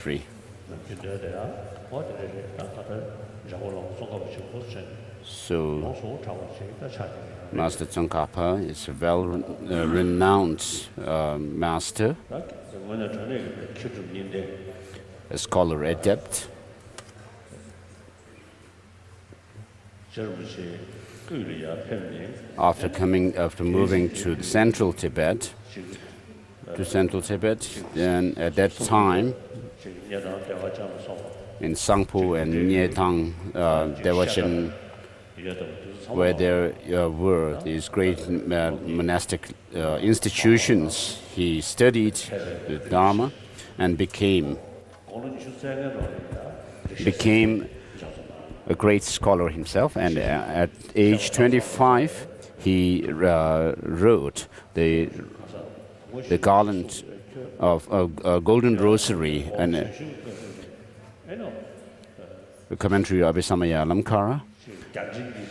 Free. So, Master Tsongkhapa is a well-renowned master, a scholar adept. After moving to the central Tibet, then at that time, in Sangpo and Nyetang Devachan, where there were these great monastic institutions, he studied the Dharma and became a great scholar himself. And at age 25, he wrote the garland of a golden rosary and a commentary of Abhisamaya Alamkara.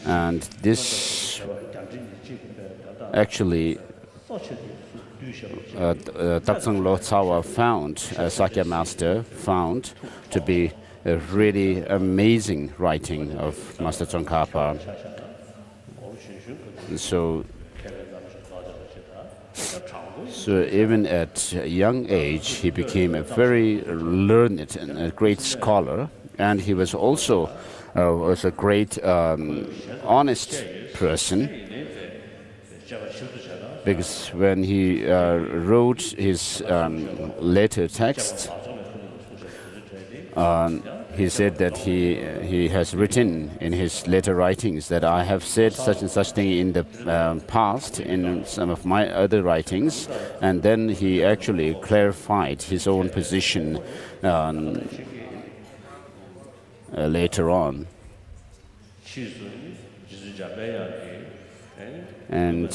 And this actually Taksang Lotsawa found, Sakya Master found, to be a really amazing writing of Master Tsongkhapa. So even at a young age, he became a very learned and a great scholar, and he was also was a great honest person, because when he wrote his later text, he said that he has written in his later writings that I have said such and such thing in the past in some of my other writings, and then he actually clarified his own position later on. And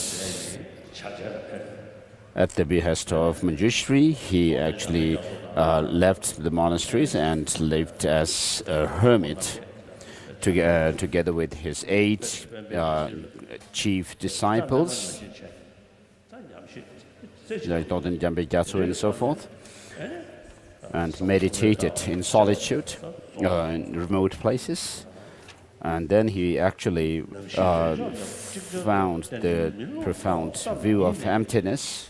at the behest of Manjushri, he actually left the monasteries and lived as a hermit together with his 8 chief disciples, like Dudon, Jambe, Gyatso, and so forth, and meditated in solitude in remote places. And then he actually found the profound view of emptiness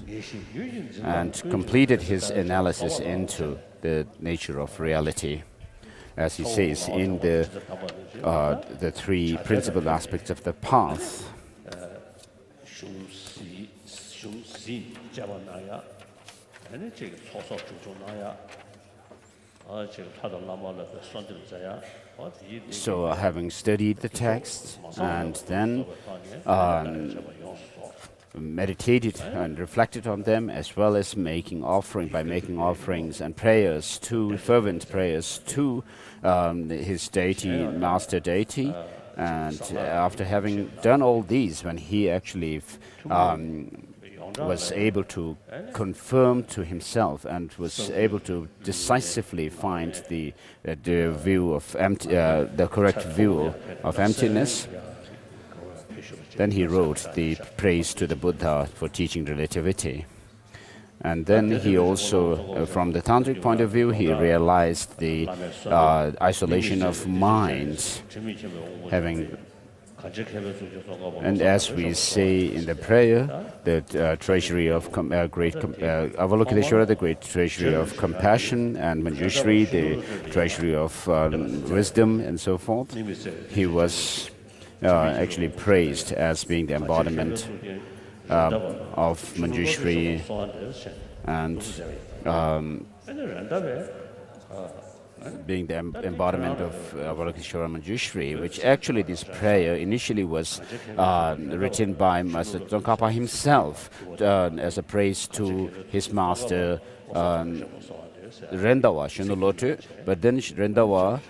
and completed his analysis into the nature of reality, as he says in the 3 principal aspects of the path. So, having studied the text and then meditated and reflected on them, as well as making offerings and prayers to fervent prayers to his deity, master deity, and after having done all these, when he actually was able to confirm to himself and was able to decisively find the view of the correct view of emptiness, then he wrote the praise to the Buddha for teaching relativity. And then he also, from the tantric point of view, he realized the isolation of mind, and as we say in the prayer, the treasury of Avalokiteshvara, the great treasury of compassion, and Manjushri, the treasury of wisdom, and so forth, he was actually praised as being the embodiment of Manjushri and being the embodiment of Avalokiteshvara Manjushri, which actually this prayer initially was written by Master Tsongkhapa himself as a praise to his master Rendawa, Shunulotu, but then Rendawa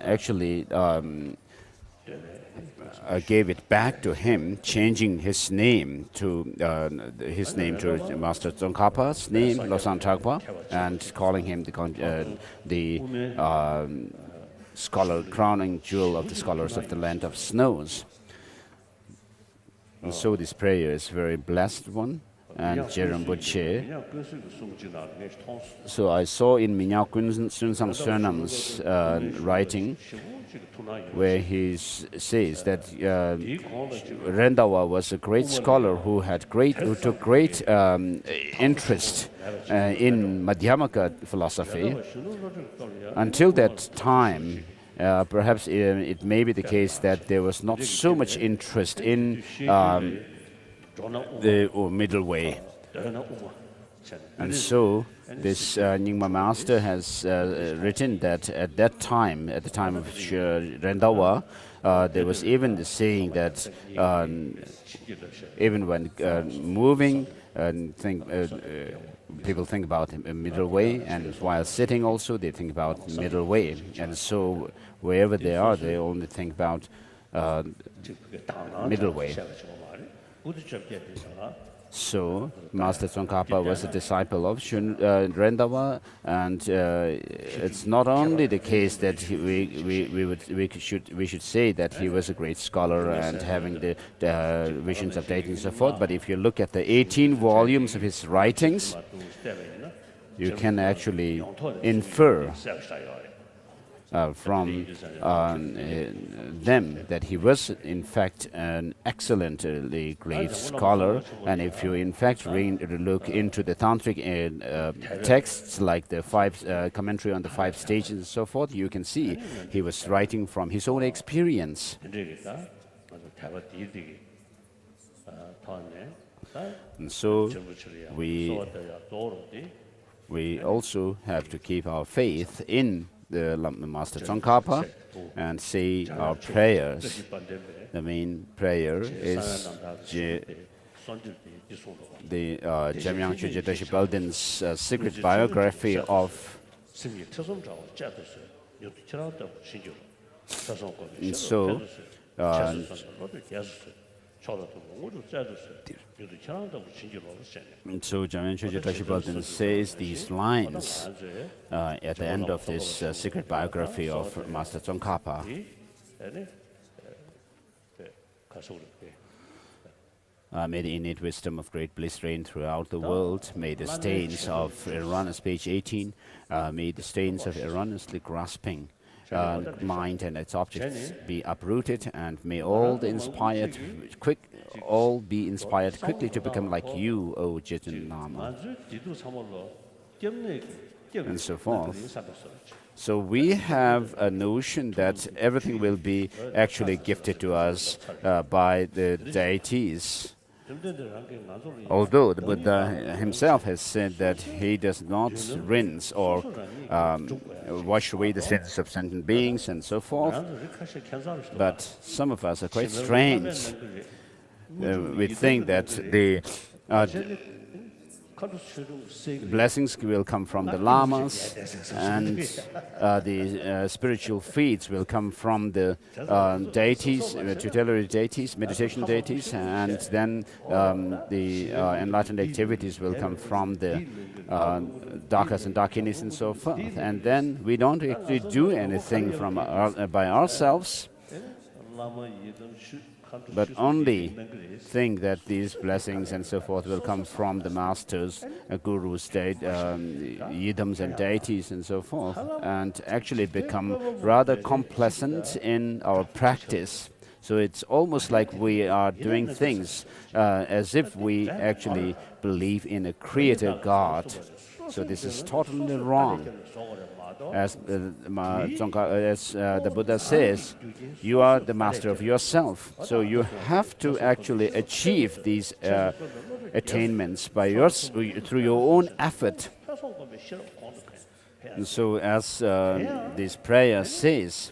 actually gave it back to him, changing his name to Master Tsongkhapa's name, Losang Chakpa, and calling him the scholar, crowning jewel of the scholars of the land of snows. And so this prayer is a very blessed one, and Rinpoche. So I saw in Minyak Sunsang Sönam's writing where he says that Rendawa was a great scholar who took great interest in Madhyamaka philosophy. Until that time, perhaps it may be the case that there was not so much interest in the middle way. And so this Nyingma master has written that at that time, at the time of Rendawa, there was even the saying that even when moving, people think about a middle way, and while sitting also they think about middle way. And so wherever they are, they only think about middle way. So Master Tsongkhapa was a disciple of Rendawa, and it's not only the case that we should say that he was a great scholar and having the visions of deity and so forth, but if you look at the 18 volumes of his writings, you can actually infer from them that he was in fact an excellently great scholar. And if you in fact look into the tantric texts like the commentary on the 5 stages and so forth, you can see he was writing from his own experience. And so we also have to keep our faith in the Master Tsongkhapa and say our prayers. The main prayer is the Jamyang Chögyö Döshi Böldin's secret biography of. And so Jamyang Chögyö Döshi Böldin says these lines at the end of this secret biography of Master Tsongkhapa. May the innate wisdom of great bliss reign throughout the world. May the stains of erroneous, page 18, may the stains of erroneously grasping mind and its objects be uprooted, and may all be inspired quickly to become like you, O Jiten Lama, and so forth. So we have a notion that everything will be actually gifted to us by the deities. Although the Buddha himself has said that he does not rinse or wash away the sins of sentient beings and so forth, but some of us are quite strange. We think that the blessings will come from the lamas, and the spiritual feats will come from the deities, tutelary deities, meditation deities, and then the enlightened activities will come from the dakas and dakinis and so forth. And then we don't actually do anything by ourselves, but only think that these blessings and so forth will come from the masters, gurus, yidams and deities and so forth, and actually become rather complacent in our practice. So it's almost like we are doing things as if we actually believe in a creator God. So this is totally wrong. As the Buddha says, you are the master of yourself. So you have to actually achieve these attainments through your own effort. And so as this prayer says,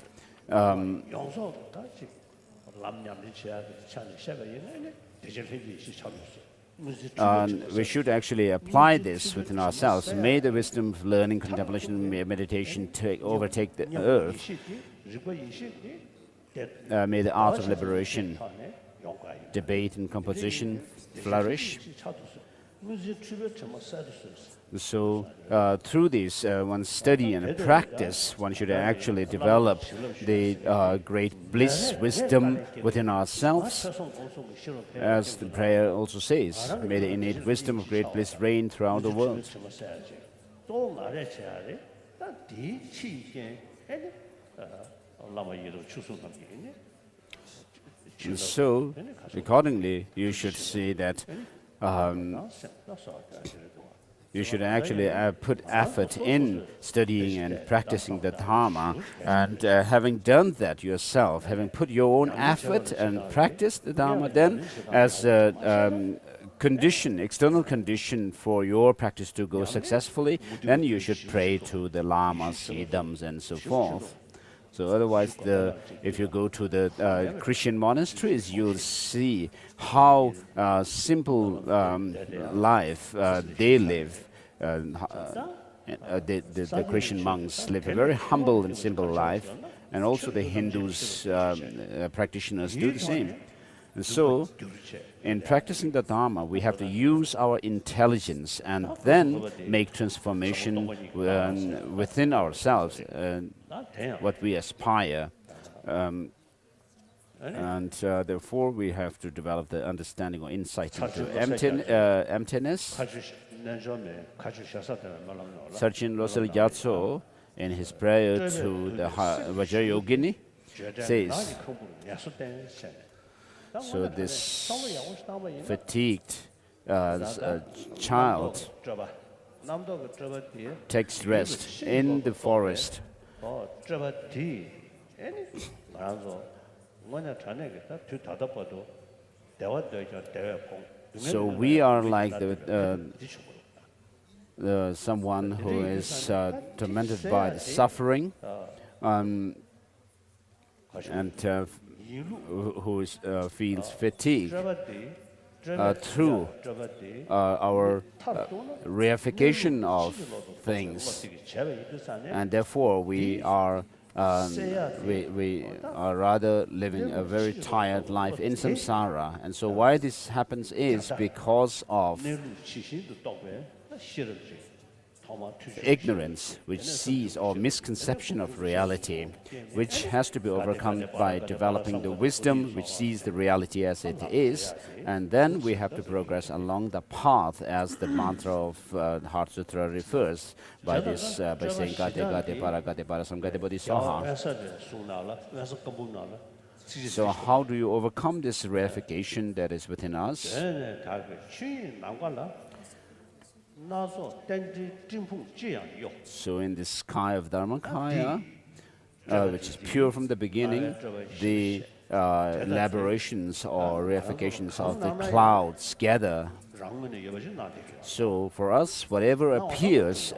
we should actually apply this within ourselves. May the wisdom of learning, contemplation, meditation overtake the earth. May the art of liberation, debate and composition flourish. So through this, one study and practice, one should actually develop the great bliss, wisdom within ourselves. As the prayer also says, may the innate wisdom of great bliss reign throughout the world. And so, accordingly, you should see that you should actually put effort in studying and practicing the Dharma, and having done that yourself, having put your own effort and practiced the Dharma, then as a condition, external condition for your practice to go successfully, then you should pray to the lamas, idams, and so forth. So otherwise, if you go to the Christian monasteries, you'll see how simple life they live. The Christian monks live a very humble and simple life, and also the Hindus practitioners do the same. And so, in practicing the Dharma, we have to use our intelligence and then make transformation within ourselves, what we aspire. And therefore, we have to develop the understanding or insight into emptiness. Sarchin Losel Gyatso, in his prayer to the Vajrayogini, says, so this fatigued child takes rest in the forest. So we are like someone who is tormented by the suffering, and who feels fatigue through our reification of things, and therefore we are rather living a very tired life in samsara. And so why this happens is because of ignorance, which sees, or misconception of reality, which has to be overcome by developing the wisdom which sees the reality as it is, and then we have to progress along the path as the mantra of Heart Sutra refers, by this by saying Gate Gate Para Gate Para Samgate Bodhisattva. So how do you overcome this reification that is within us? So in the sky of Dharmakaya, which is pure from the beginning, the elaborations or reifications of the clouds gather. So for us, whatever appears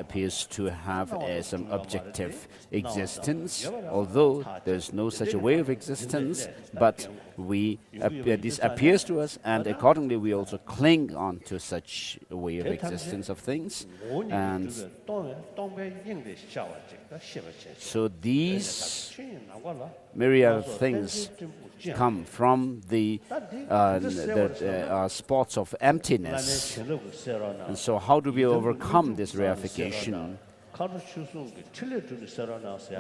to have some objective existence, although there's no such a way of existence, but this appears to us, and accordingly we also cling on to such a way of existence of things. And so these myriad of things come from the spots of emptiness. And so how do we overcome this reification?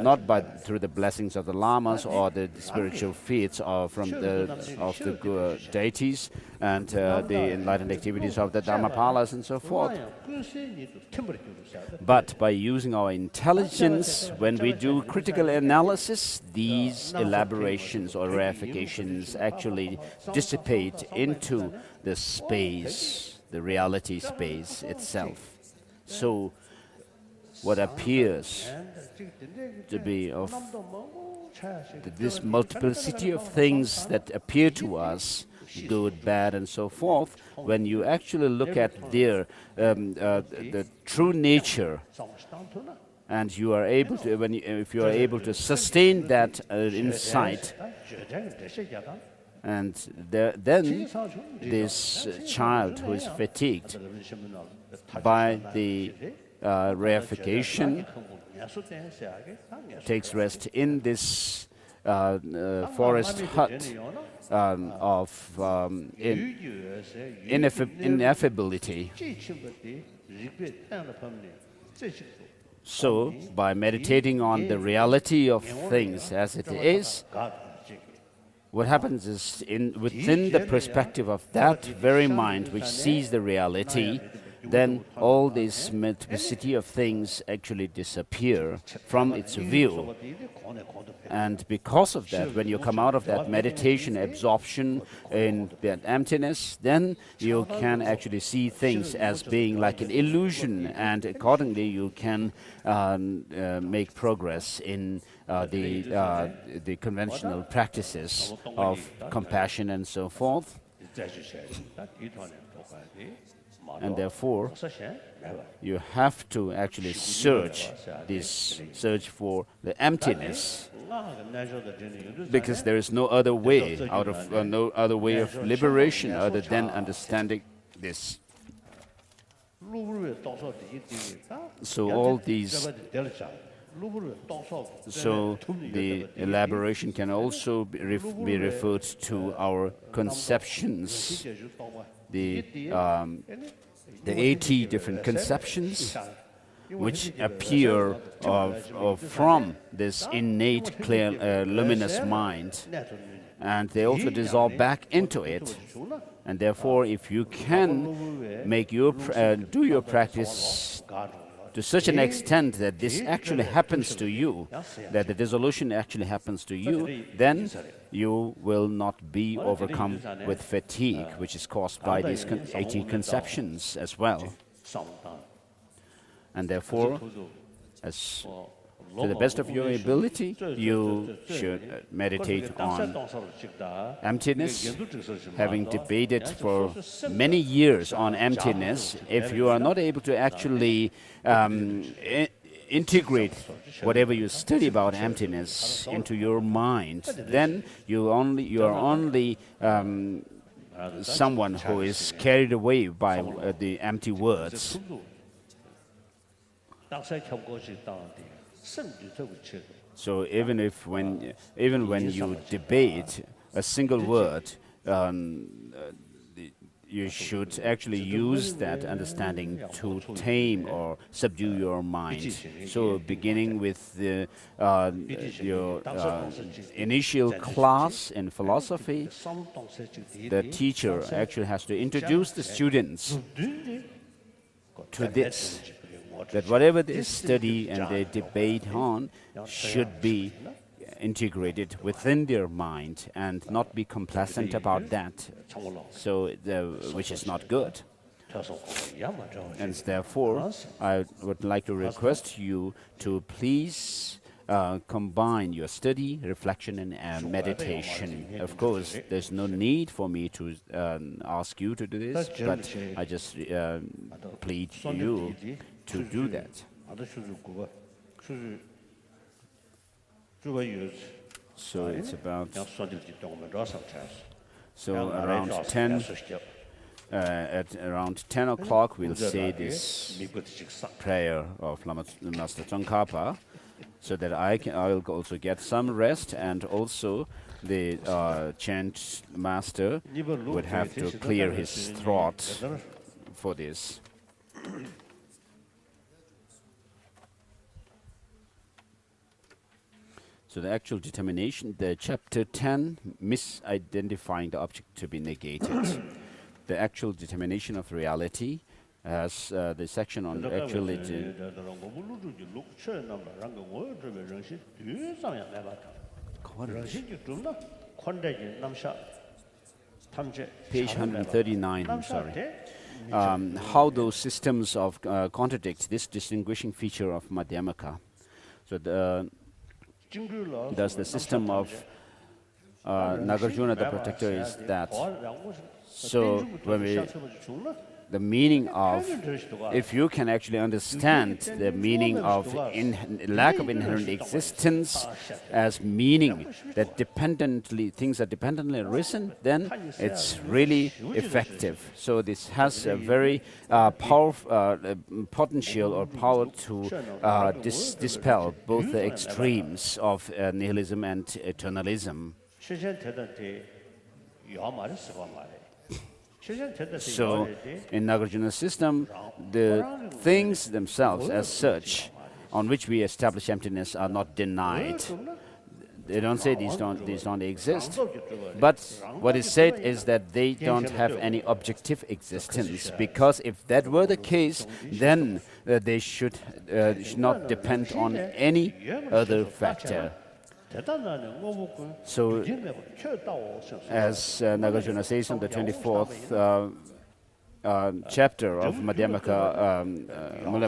Not through the blessings of the lamas or the spiritual feats of the deities and the enlightened activities of the Dhammapalas and so forth, but by using our intelligence. When we do critical analysis, these elaborations or reifications actually dissipate into the space, the reality space itself. So what appears to be of this multiplicity of things that appear to us, good, bad, and so forth, when you actually look at their the true nature, and you are able to, if you are able to sustain that insight, and then this child who is fatigued by the reification takes rest in this forest hut of ineffability. So, by meditating on the reality of things as it is, what happens is, within the perspective of that very mind which sees the reality, then all this multiplicity of things actually disappear from its view. And because of that, when you come out of that meditation absorption in that emptiness, then you can actually see things as being like an illusion, and accordingly you can make progress in the conventional practices of compassion and so forth. And therefore, you have to actually search for the emptiness, because there is no other way no other way of liberation other than understanding this. So all these. So the elaboration can also be referred to our conceptions, the 80 different conceptions which appear from this innate, clear, luminous mind, and they also dissolve back into it. And therefore, if you can make do your practice to such an extent that this actually happens to you, that the dissolution actually happens to you, then you will not be overcome with fatigue, which is caused by these 80 conceptions as well. And therefore, as to the best of your ability, you should meditate on emptiness. Having debated for many years on emptiness, if you are not able to actually integrate whatever you study about emptiness into your mind, then you are only someone who is carried away by the empty words. So even when you debate a single word, you should actually use that understanding to tame or subdue your mind. So beginning with your initial class in philosophy, the teacher actually has to introduce the students to this, that whatever they study and they debate on should be integrated within their mind and not be complacent about that, so which is not good. And therefore, I would like to request you to please combine your study, reflection, and meditation. Of course, there's no need for me to ask you to do this, but I just plead you to do that. So it's about around 10. At around 10 o'clock, we'll say this prayer of Master Tsongkhapa, so that I will also get some rest, and also the chant master would have to clear his throat for this. So the actual determination, the chapter 10, misidentifying the object to be negated. The actual determination of reality has the section on actuality. Page 139, I'm sorry. How those systems of contradict this distinguishing feature of Madhyamaka. So thus the system of Nagarjuna the protector is that. So when the meaning of, if you can actually understand the meaning of lack of inherent existence as meaning that things are dependently arisen, then it's really effective. So this has a very powerful potential or power to dispel both the extremes of nihilism and eternalism. So, in Nagarjuna's system, the things themselves as such, on which we establish emptiness, are not denied. They don't say these don't exist, but what is said is that they don't have any objective existence, because if that were the case, then they should not depend on any other factor. So, as Nagarjuna says in the 24th chapter of Mula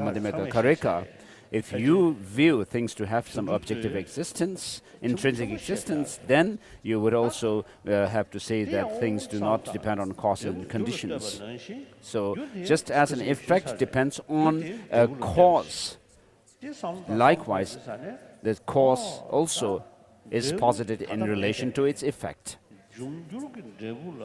Madhyamaka Karika, if you view things to have some objective existence, intrinsic existence, then you would also have to say that things do not depend on cause and conditions. So, just as an effect depends on a cause, likewise, the cause also is posited in relation to its effect.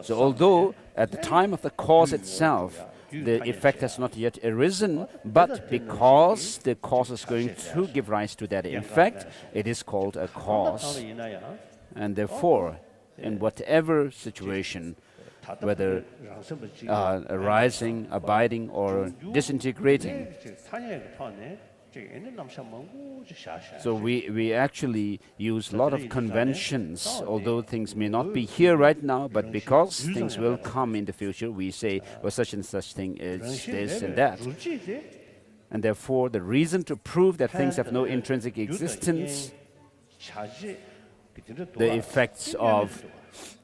So although at the time of the cause itself, the effect has not yet arisen, but because the cause is going to give rise to that effect, it is called a cause. And therefore, in whatever situation, whether arising, abiding, or disintegrating, so we actually use a lot of conventions, although things may not be here right now, but because things will come in the future, we say, well, such and such thing is this and that. And therefore, the reason to prove that things have no intrinsic existence, the effects of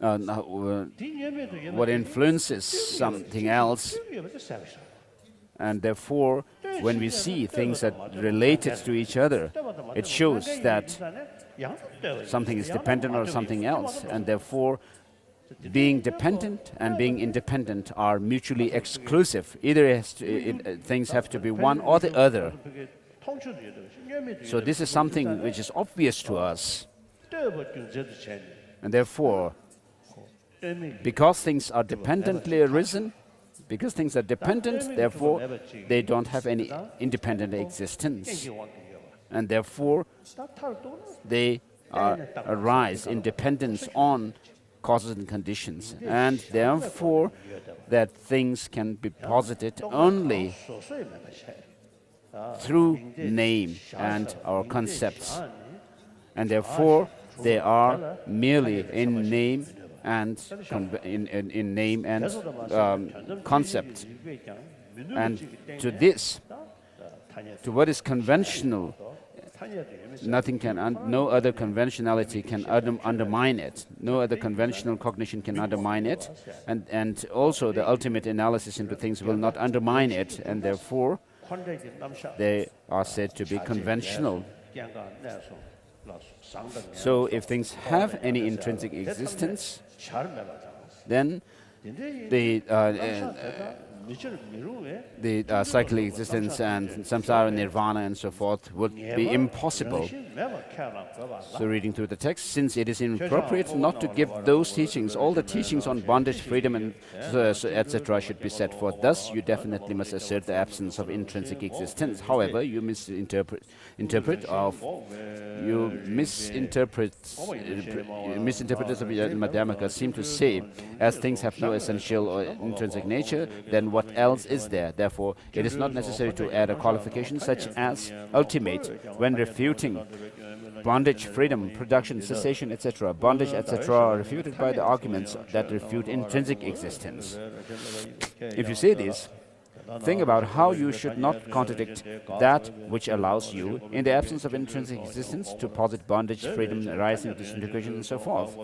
what influences something else, and therefore, when we see things that are related to each other, it shows that something is dependent on something else, and therefore, being dependent and being independent are mutually exclusive. Either things have to be one or the other. So this is something which is obvious to us. And therefore, because things are dependently arisen, because things are dependent, therefore, they don't have any independent existence. And therefore, they arise in dependence on causes and conditions. And therefore, that things can be posited only through name and our concepts. And therefore, they are merely in name and in name and concept. And to this, to what is conventional, nothing can, no other conventionality can undermine it. No other conventional cognition can undermine it. And also the ultimate analysis into things will not undermine it. And therefore, they are said to be conventional. So if things have any intrinsic existence, then the cyclic existence and samsara, nirvana and so forth would be impossible. So reading through the text, since it is inappropriate not to give those teachings, all the teachings on bondage, freedom and etc. should be set forth. Thus, you definitely must assert the absence of intrinsic existence. However, you misinterpreters of Madhyamaka seem to say, as things have no essential or intrinsic nature, then what else is there? Therefore, it is not necessary to add a qualification such as ultimate when refuting bondage, freedom, production, cessation, etc. Bondage, etc. are refuted by the arguments that refute intrinsic existence. If you say this, think about how you should not contradict that which allows you, in the absence of intrinsic existence, to posit bondage, freedom, arising, disintegration, and so forth.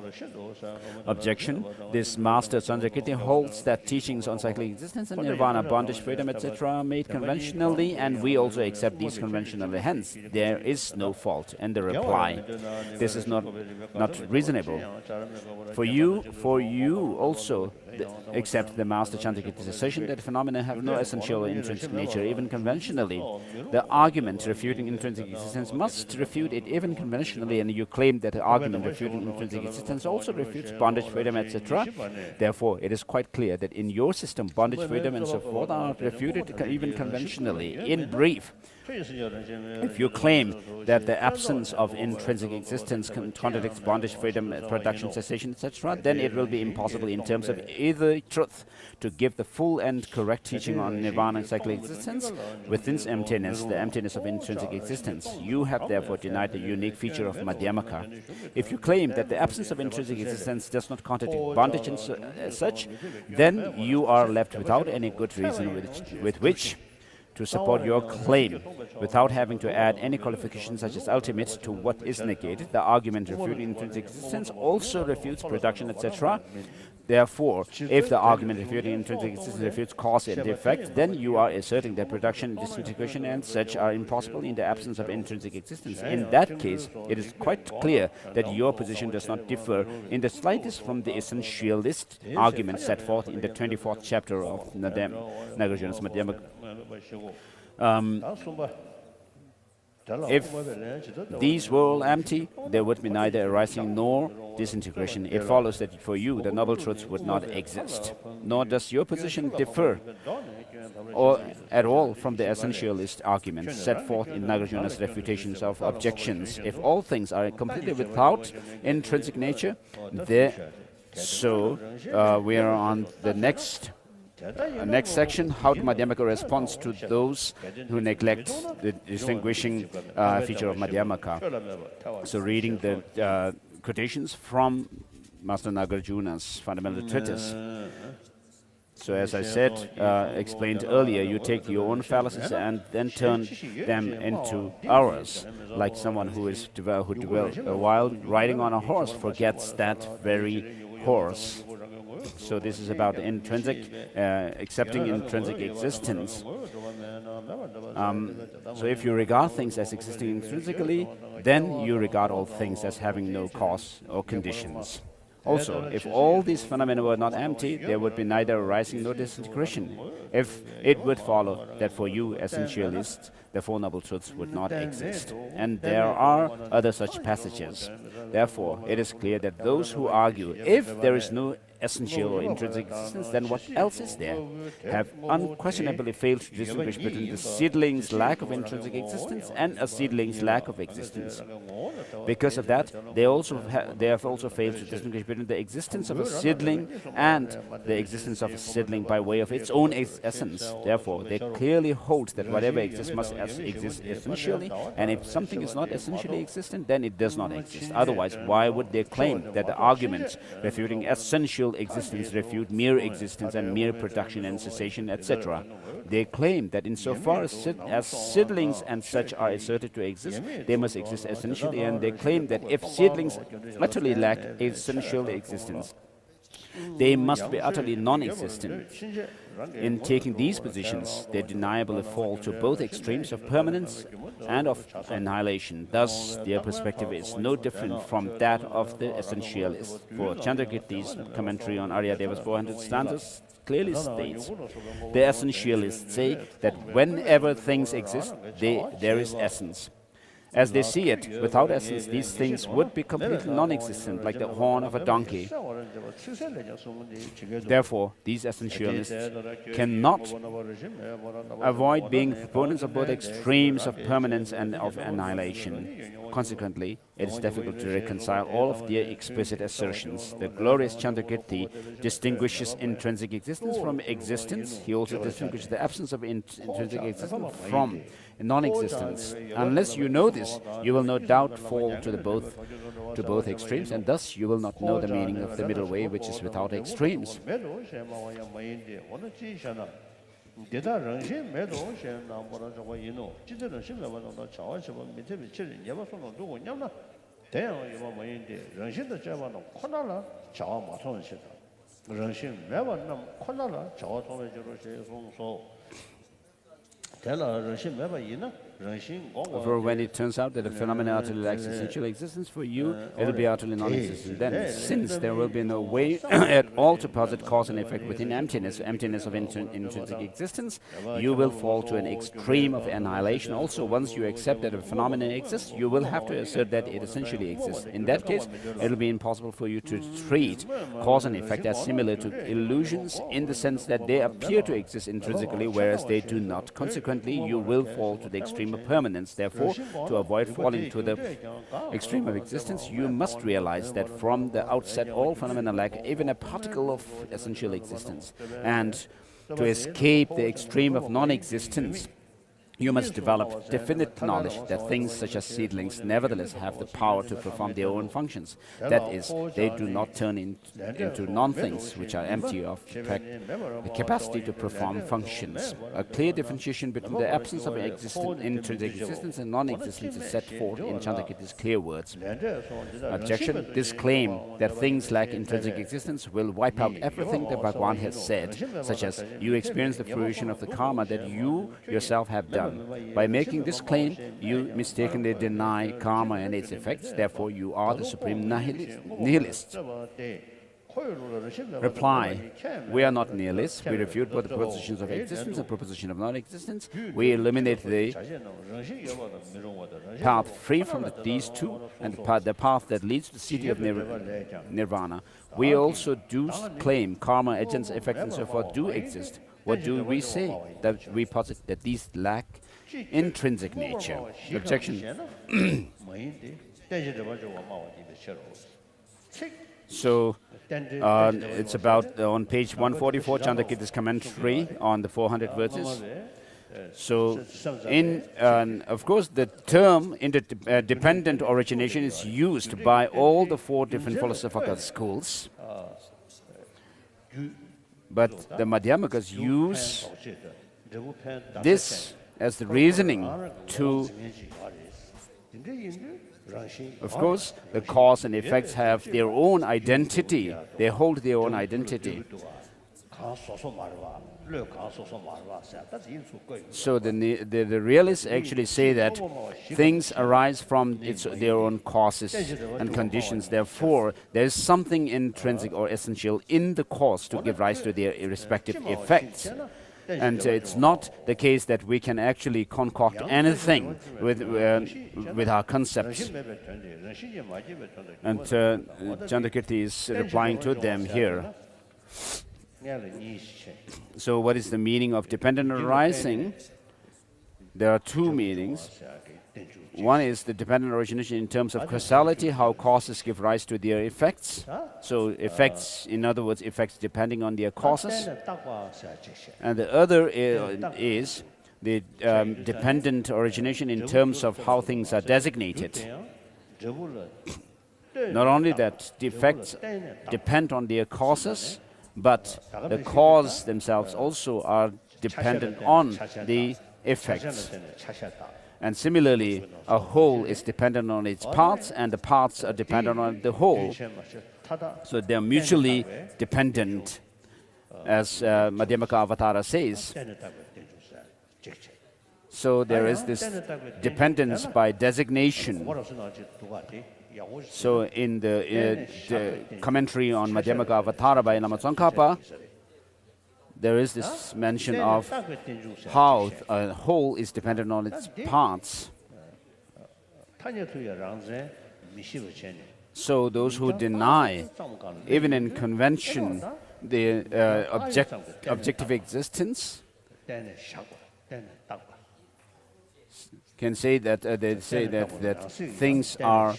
Objection: this Master Chandrakirti holds that teachings on cyclic existence and nirvana, bondage, freedom, etc. are made conventionally, and we also accept these conventionally. Hence, there is no fault. And the reply: this is not reasonable. For you also accept the Master Chandrakirti's assertion that phenomena have no essential or intrinsic nature, even conventionally. The argument refuting intrinsic existence must refute it even conventionally, and you claim that the argument refuting intrinsic existence also refutes bondage, freedom, etc. Therefore, it is quite clear that in your system, bondage, freedom, and so forth are refuted even conventionally. In brief, if you claim that the absence of intrinsic existence contradicts bondage, freedom, production, cessation, etc., then it will be impossible in terms of either truth to give the full and correct teaching on nirvana and cyclic existence within emptiness, the emptiness of intrinsic existence. You have therefore denied the unique feature of Madhyamaka. If you claim that the absence of intrinsic existence does not contradict bondage and such, then you are left without any good reason with which to support your claim, without having to add any qualification such as ultimate to what is negated. The argument refuting intrinsic existence also refutes production, etc. Therefore, if the argument refuting intrinsic existence refutes cause and effect, then you are asserting that production, disintegration, and such are impossible in the absence of intrinsic existence. In that case, it is quite clear that your position does not differ in the slightest from the essentialist argument set forth in the 24th chapter of Nagarjuna's Madhyamaka. If these were all empty, there would be neither arising nor disintegration. It follows that for you, the noble truths would not exist. Nor does your position differ at all from the essentialist arguments set forth in Nagarjuna's refutations of objections. If all things are completely without intrinsic nature, we are on the next section, how Madhyamaka responds to those who neglect the distinguishing feature of Madhyamaka. So reading the quotations from Master Nagarjuna's fundamental treatise. So as I said, explained earlier, you take your own fallacies and then turn them into ours, like someone who while riding on a horse forgets that very horse. So this is about intrinsic, accepting intrinsic existence. So if you regard things as existing intrinsically, then you regard all things as having no cause or conditions. Also, if all these phenomena were not empty, there would be neither arising nor disintegration. If it would follow that for you, essentialists, the Four Noble Truths would not exist. And there are other such passages. Therefore, it is clear that those who argue, if there is no essential or intrinsic existence, then what else is there? Have unquestionably failed to distinguish between the seedling's lack of intrinsic existence and a seedling's lack of existence. Because of that, they have also failed to distinguish between the existence of a seedling and the existence of a seedling by way of its own essence. Therefore, they clearly hold that whatever exists must exist essentially, and if something is not essentially existent, then it does not exist. Otherwise, why would they claim that the arguments refuting essential existence refute mere existence and mere production and cessation, etc.? They claim that insofar as seedlings and such are asserted to exist, they must exist essentially, and they claim that if seedlings utterly lack essential existence, they must be utterly non-existent. In taking these positions, they deniably fall to both extremes of permanence and of annihilation. Thus, their perspective is no different from that of the essentialists. For Chandrakirti's commentary on Aryadeva's 400 stanzas clearly states, the essentialists say that whenever things exist, there is essence. As they see it, without essence, these things would be completely non-existent, like the horn of a donkey. Therefore, these essentialists cannot avoid being proponents of both extremes of permanence and of annihilation. Consequently, it is difficult to reconcile all of their explicit assertions. The glorious Chandrakirti distinguishes intrinsic existence from existence. He also distinguishes the absence of intrinsic existence from non-existence. Unless you know this, you will no doubt fall to both extremes, and thus you will not know the meaning of the middle way, which is without extremes. For when it turns out that a phenomenon utterly lacks essential existence for you, it will be utterly non-existent. Then, since there will be no way at all to posit cause and effect within emptiness of intrinsic existence, you will fall to an extreme of annihilation. Also, once you accept that a phenomenon exists, you will have to assert that it essentially exists. In that case, it will be impossible for you to treat cause and effect as similar to illusions in the sense that they appear to exist intrinsically, whereas they do not. Consequently, you will fall to the extreme of permanence. Therefore, to avoid falling to the extreme of existence, you must realize that from the outset all phenomena lack even a particle of essential existence. And to escape the extreme of non-existence, you must develop definite knowledge that things such as seedlings nevertheless have the power to perform their own functions. That is, they do not turn into non-things which are empty of the capacity to perform functions. A clear differentiation between the absence of intrinsic existence and non-existence is set forth in Chandrakirti's clear words. Objection: this claim that things lack intrinsic existence will wipe out everything that Bhagwan has said, such as you experience the fruition of the karma that you yourself have done. By making this claim, you mistakenly deny karma and its effects. Therefore, you are the supreme nihilist. Reply: we are not nihilists. We refute both the propositions of existence and proposition of non-existence. We eliminate the path free from these two and the path that leads to the city of nirvana. We also do claim karma, agents, effects, and so forth do exist. What do we say? That we posit that these lack intrinsic nature. Objection. So, it's about on page 144, Chandrakirti's commentary on the 400 verses. So, of course, the term interdependent origination is used by all the four different philosophical schools. But the Madhyamakas use this as the reasoning to, of course, the cause and effects have their own identity. They hold their own identity. So the realists actually say that things arise from their own causes and conditions. Therefore, there is something intrinsic or essential in the cause to give rise to their respective effects. And it's not the case that we can actually concoct anything with our concepts. And Chandrakirti is replying to them here. So what is the meaning of dependent arising? There are two meanings. One is the dependent origination in terms of causality, how causes give rise to their effects. So effects, in other words, effects depending on their causes. And the other is the dependent origination in terms of how things are designated. Not only that the effects depend on their causes, but the cause themselves also are dependent on the effects. And similarly, a whole is dependent on its parts, and the parts are dependent on the whole. So they are mutually dependent, as Madhyamaka Avatara says. So there is this dependence by designation. So in the commentary on Madhyamaka Avatara by Lama Tsongkhapa, there is this mention of how a whole is dependent on its parts. So those who deny, even in convention, the objective existence can say that they say that things are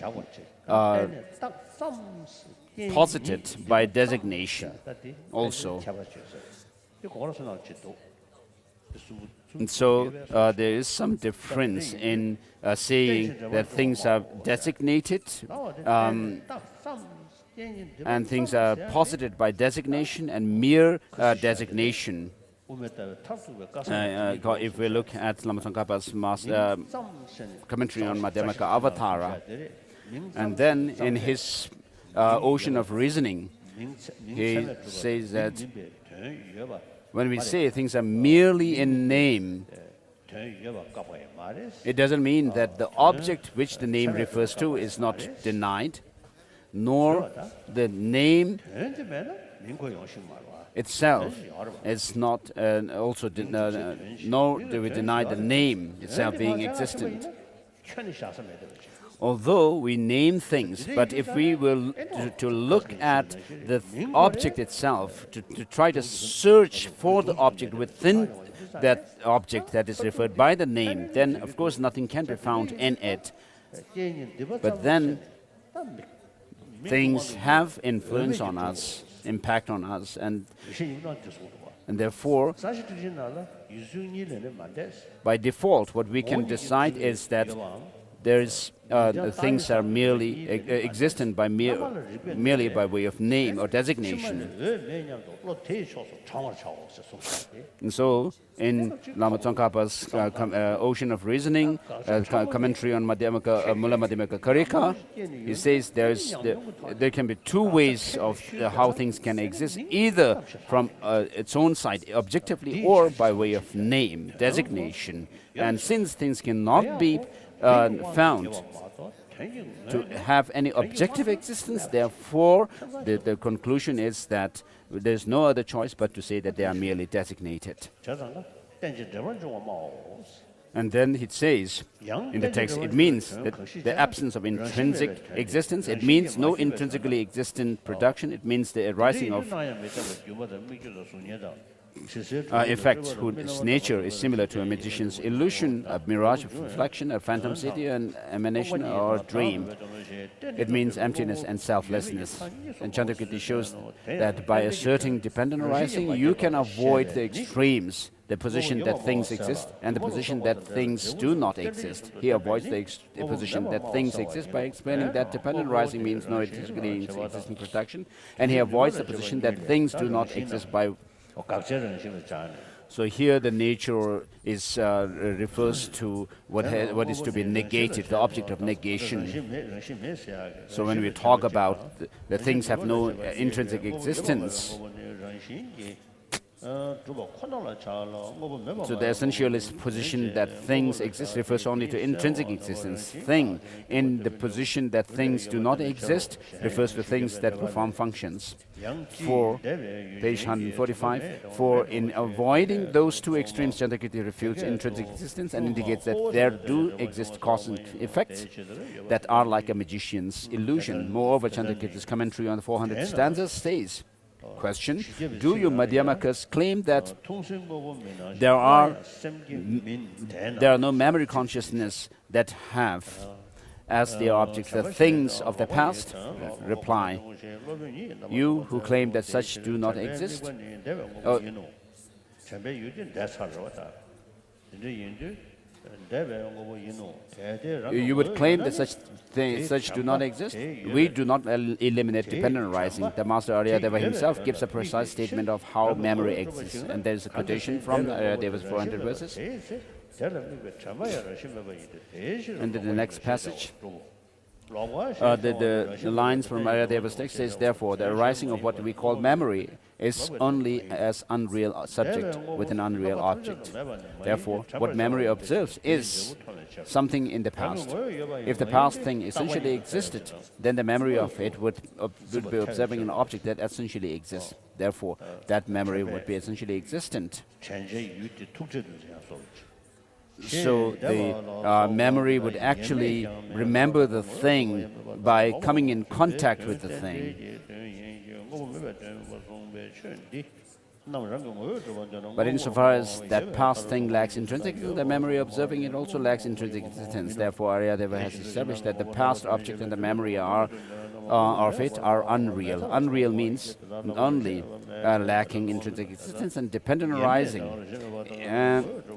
posited by designation also. And so there is some difference in saying that things are designated and things are posited by designation and mere designation If we look at Lama Tsongkhapa's commentary on Madhyamaka Avatara, and then in his Ocean of Reasoning, he says that when we say things are merely in name, it doesn't mean that the object which the name refers to is not denied, nor the name itself is not nor do we deny the name itself being existent. Although we name things, but if we will to look at the object itself, to try to search for the object within that object that is referred by the name, then of course nothing can be found in it. But then things have influence on us, impact on us, and therefore, by default, what we can decide is that things are merely existent by merely by way of name or designation. And so, in Lama Tsongkhapa's Ocean of Reasoning, commentary on Mula Madhyamaka Karika, he says there can be two ways of how things can exist, either from its own side, objectively, or by way of name, designation. And since things cannot be found to have any objective existence, therefore the conclusion is that there's no other choice but to say that they are merely designated. And then it says in the text, it means that the absence of intrinsic existence, it means no intrinsically existent production, it means the arising of effects whose nature is similar to a magician's illusion, a mirage of reflection, a phantom city, an emanation or dream. It means emptiness and selflessness. And Chandrakirti shows that by asserting dependent arising, you can avoid the extremes, the position that things exist and the position that things do not exist. He avoids the position that things exist by explaining that dependent arising means no intrinsically existing production, and he avoids the position that things do not exist by. So here the nature is refers to what is to be negated, the object of negation. So when we talk about the things have no intrinsic existence, so the essentialist position that things exist refers only to intrinsic existence. Thing, in the position that things do not exist, refers to things that perform functions. For page 145, for in avoiding those two extremes, Chandrakirti refutes intrinsic existence and indicates that there do exist cause and effects that are like a magician's illusion. Moreover, Chandrakirti's commentary on the 400 stanzas says, question, do you Madhyamakas claim that there are no memory consciousness that have as their objects the things of the past? Reply, you who claim that such do not exist, you would claim that such do not exist. We do not eliminate dependent arising. The Master Aryadeva himself gives a precise statement of how memory exists. And there is a quotation from Aryadeva's 400 verses. And in the next passage, the lines from Aryadeva's text says, therefore, the arising of what we call memory is only as unreal subject with an unreal object. Therefore, what memory observes is something in the past. If the past thing essentially existed, then the memory of it would be observing an object that essentially exists. Therefore, that memory would be essentially existent. So the memory would actually remember the thing by coming in contact with the thing. But insofar as that past thing lacks intrinsic, the memory observing it also lacks intrinsic existence. Therefore, Aryadeva has established that the past object and the memory of it are unreal. Unreal means only lacking intrinsic existence and dependent arising.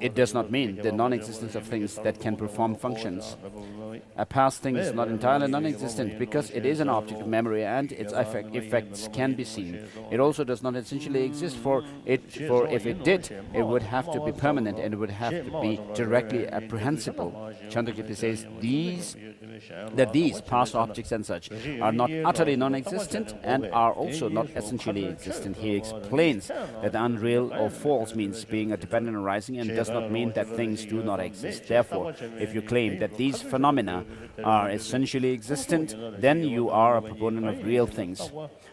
It does not mean the non-existence of things that can perform functions. A past thing is not entirely non-existent because it is an object of memory and its effects can be seen. It also does not essentially exist, for if it did, it would have to be permanent and it would have to be directly apprehensible. Chandrakirti says that these past objects and such are not utterly non-existent and are also not essentially existent. He explains that unreal or false means being a dependent arising and does not mean that things do not exist. Therefore, if you claim that these phenomena are essentially existent, then you are a proponent of real things.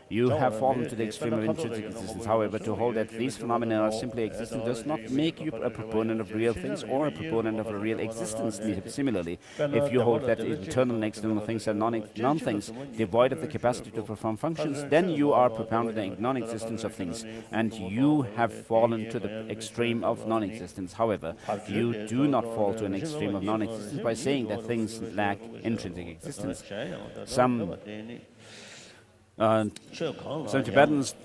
You have fallen to the extreme of intrinsic existence. However, to hold that these phenomena are simply existent does not make you a proponent of real things or a proponent of a real existence. Similarly, if you hold that internal and external things are non-things, devoid of the capacity to perform functions, then you are propounding the non-existence of things, and you have fallen to the extreme of non-existence. However, you do not fall to an extreme of non-existence by saying that things lack intrinsic existence. Some Tibetans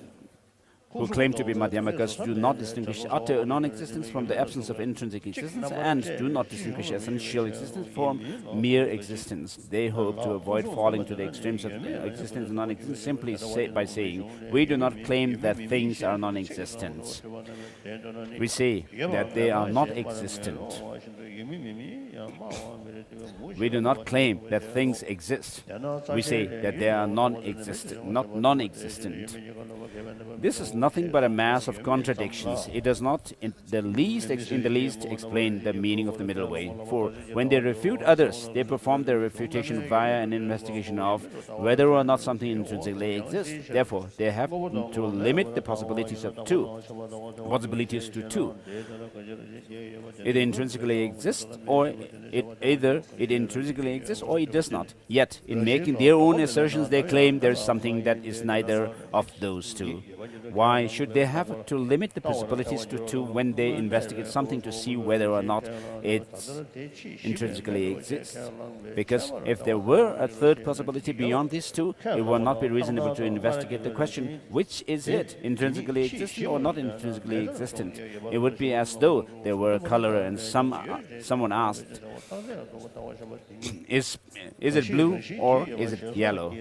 who claim to be Madhyamakas do not distinguish utter non-existence from the absence of intrinsic existence and do not distinguish essential existence from mere existence. They hope to avoid falling to the extremes of existence and non-existence simply by saying, we do not claim that things are non-existent. We say that they are not existent. We do not claim that things exist. We say that they are non-existent, not non-existent. This is nothing but a mass of contradictions. It does not in the least explain the meaning of the middle way. For when they refute others, they perform their refutation via an investigation of whether or not something intrinsically exists. Therefore, they have to limit the possibilities to two. It intrinsically exists, or it intrinsically exists, or it does not. Yet, in making their own assertions, they claim there is something that is neither of those two. Why should they have to limit the possibilities to two when they investigate something to see whether or not it intrinsically exists? Because if there were a third possibility beyond these two, it would not be reasonable to investigate the question, which is it, intrinsically existent or not intrinsically existent? It would be as though there were a color and someone asked, is it blue or is it yellow?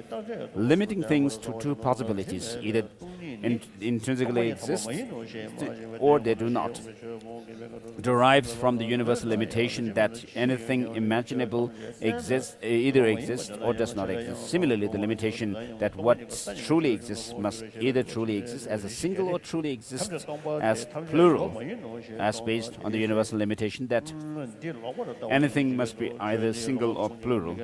Limiting things to two possibilities, either intrinsically exist or they do not, derives from the universal limitation that anything imaginable either exists or does not exist. Similarly, the limitation that what truly exists must either truly exist as a single or truly exist as plural, as based on the universal limitation that anything must be either single or plural.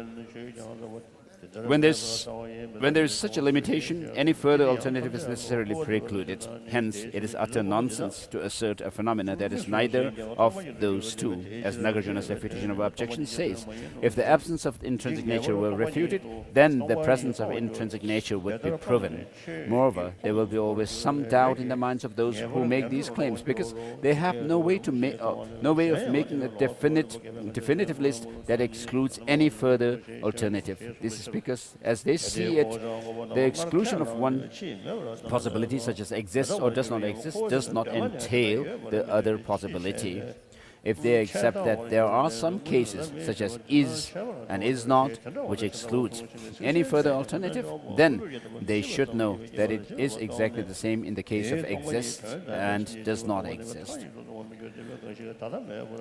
When there is such a limitation, any further alternative is necessarily precluded. Hence, it is utter nonsense to assert a phenomena that is neither of those two, as Nagarjuna's refutation of objection says. If the absence of intrinsic nature were refuted, then the presence of intrinsic nature would be proven. Moreover, there will be always some doubt in the minds of those who make these claims, because they have no way of making a definitive list that excludes any further alternative. This is because, as they see it, the exclusion of one possibility, such as exists or does not exist, does not entail the other possibility. If they accept that there are some cases, such as is and is not, which excludes any further alternative, then they should know that it is exactly the same in the case of exists and does not exist.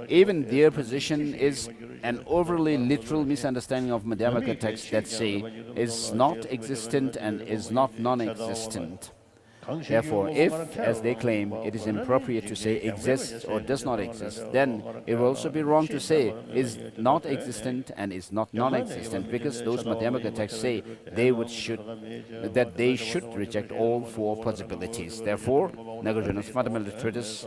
Even their position is an overly literal misunderstanding of Madhyamaka texts that say is not existent and is not non-existent. Therefore, if, as they claim, it is inappropriate to say exists or does not exist, then it will also be wrong to say is not existent and is not non-existent, because those Madhyamaka texts say that they should reject all four possibilities. Therefore, Nagarjuna's fundamental treatise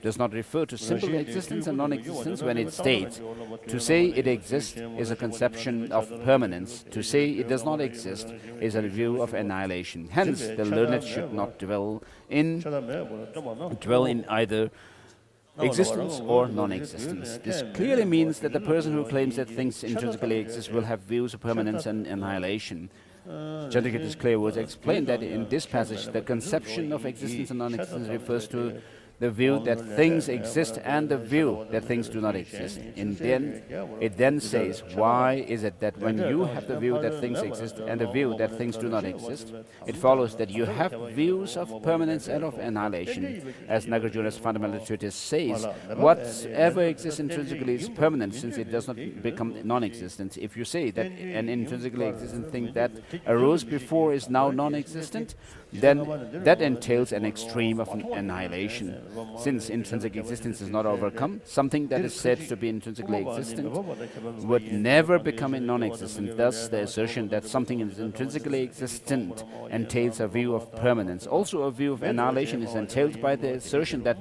does not refer to simple existence and non-existence when it states, to say it exists is a conception of permanence, to say it does not exist is a view of annihilation. Hence, the learned should not dwell in either existence or non-existence. This clearly means that the person who claims that things intrinsically exist will have views of permanence and annihilation. Chandrakirti's clear words explain that in this passage, the conception of existence and non-existence refers to the view that things exist and the view that things do not exist. And then it then says, why is it that when you have the view that things exist and the view that things do not exist, it follows that you have views of permanence and of annihilation. As Nagarjuna's fundamental treatise says, whatever exists intrinsically is permanent, since it does not become non-existent. If you say that an intrinsically existent thing that arose before is now non-existent, then that entails an extreme of annihilation. Since intrinsic existence is not overcome, something that is said to be intrinsically existent would never become non-existent. Thus, the assertion that something is intrinsically existent entails a view of permanence. Also, a view of annihilation is entailed by the assertion that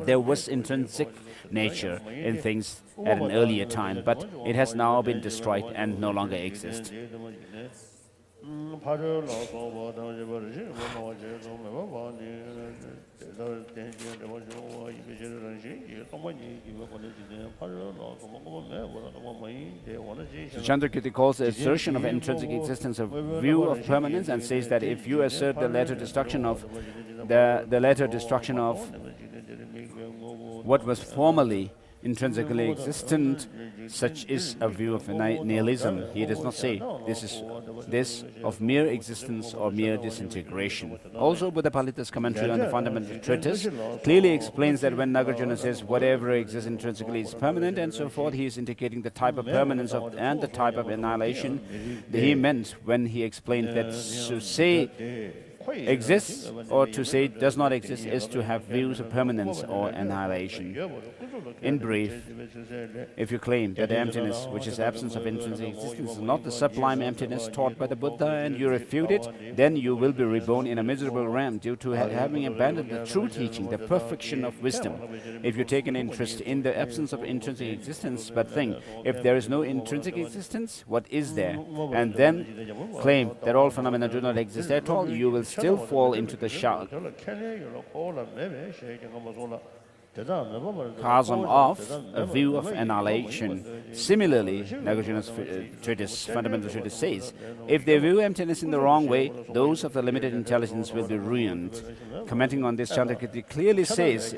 there was intrinsic nature in things at an earlier time, but it has now been destroyed and no longer exists. Chandrakirti calls the assertion of intrinsic existence a view of permanence and says that if you assert the latter destruction of what was formerly intrinsically existent, such is a view of nihilism. He does not say this of mere existence or mere disintegration. Also, Buddhapalita's commentary on the fundamental treatise clearly explains that when Nagarjuna says whatever exists intrinsically is permanent and so forth, he is indicating the type of permanence and the type of annihilation that he meant when he explained that to say exists or to say does not exist is to have views of permanence or annihilation. In brief, if you claim that the emptiness, which is absence of intrinsic existence, is not the sublime emptiness taught by the Buddha, and you refute it, then you will be reborn in a miserable realm due to having abandoned the true teaching, the perfection of wisdom. If you take an interest in the absence of intrinsic existence, but think, if there is no intrinsic existence, what is there? And then claim that all phenomena do not exist at all, you will still fall into the chasm of a view of annihilation. Similarly, Nagarjuna's treatise, fundamental treatise says, if they view emptiness in the wrong way, those of the limited intelligence will be ruined. Commenting on this, Chandrakirti clearly says,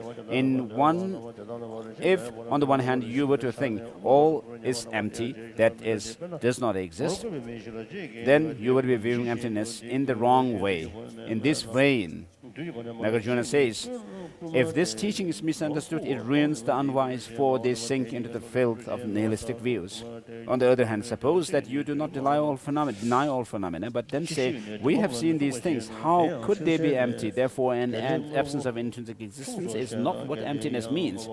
if on the one hand you were to think all is empty, that is, does not exist, then you would be viewing emptiness in the wrong way. In this vein, Nagarjuna says, if this teaching is misunderstood, it ruins the unwise, for they sink into the filth of nihilistic views. On the other hand, suppose that you do not deny all phenomena, but then say, we have seen these things, how could they be empty? Therefore, an absence of intrinsic existence is not what emptiness means.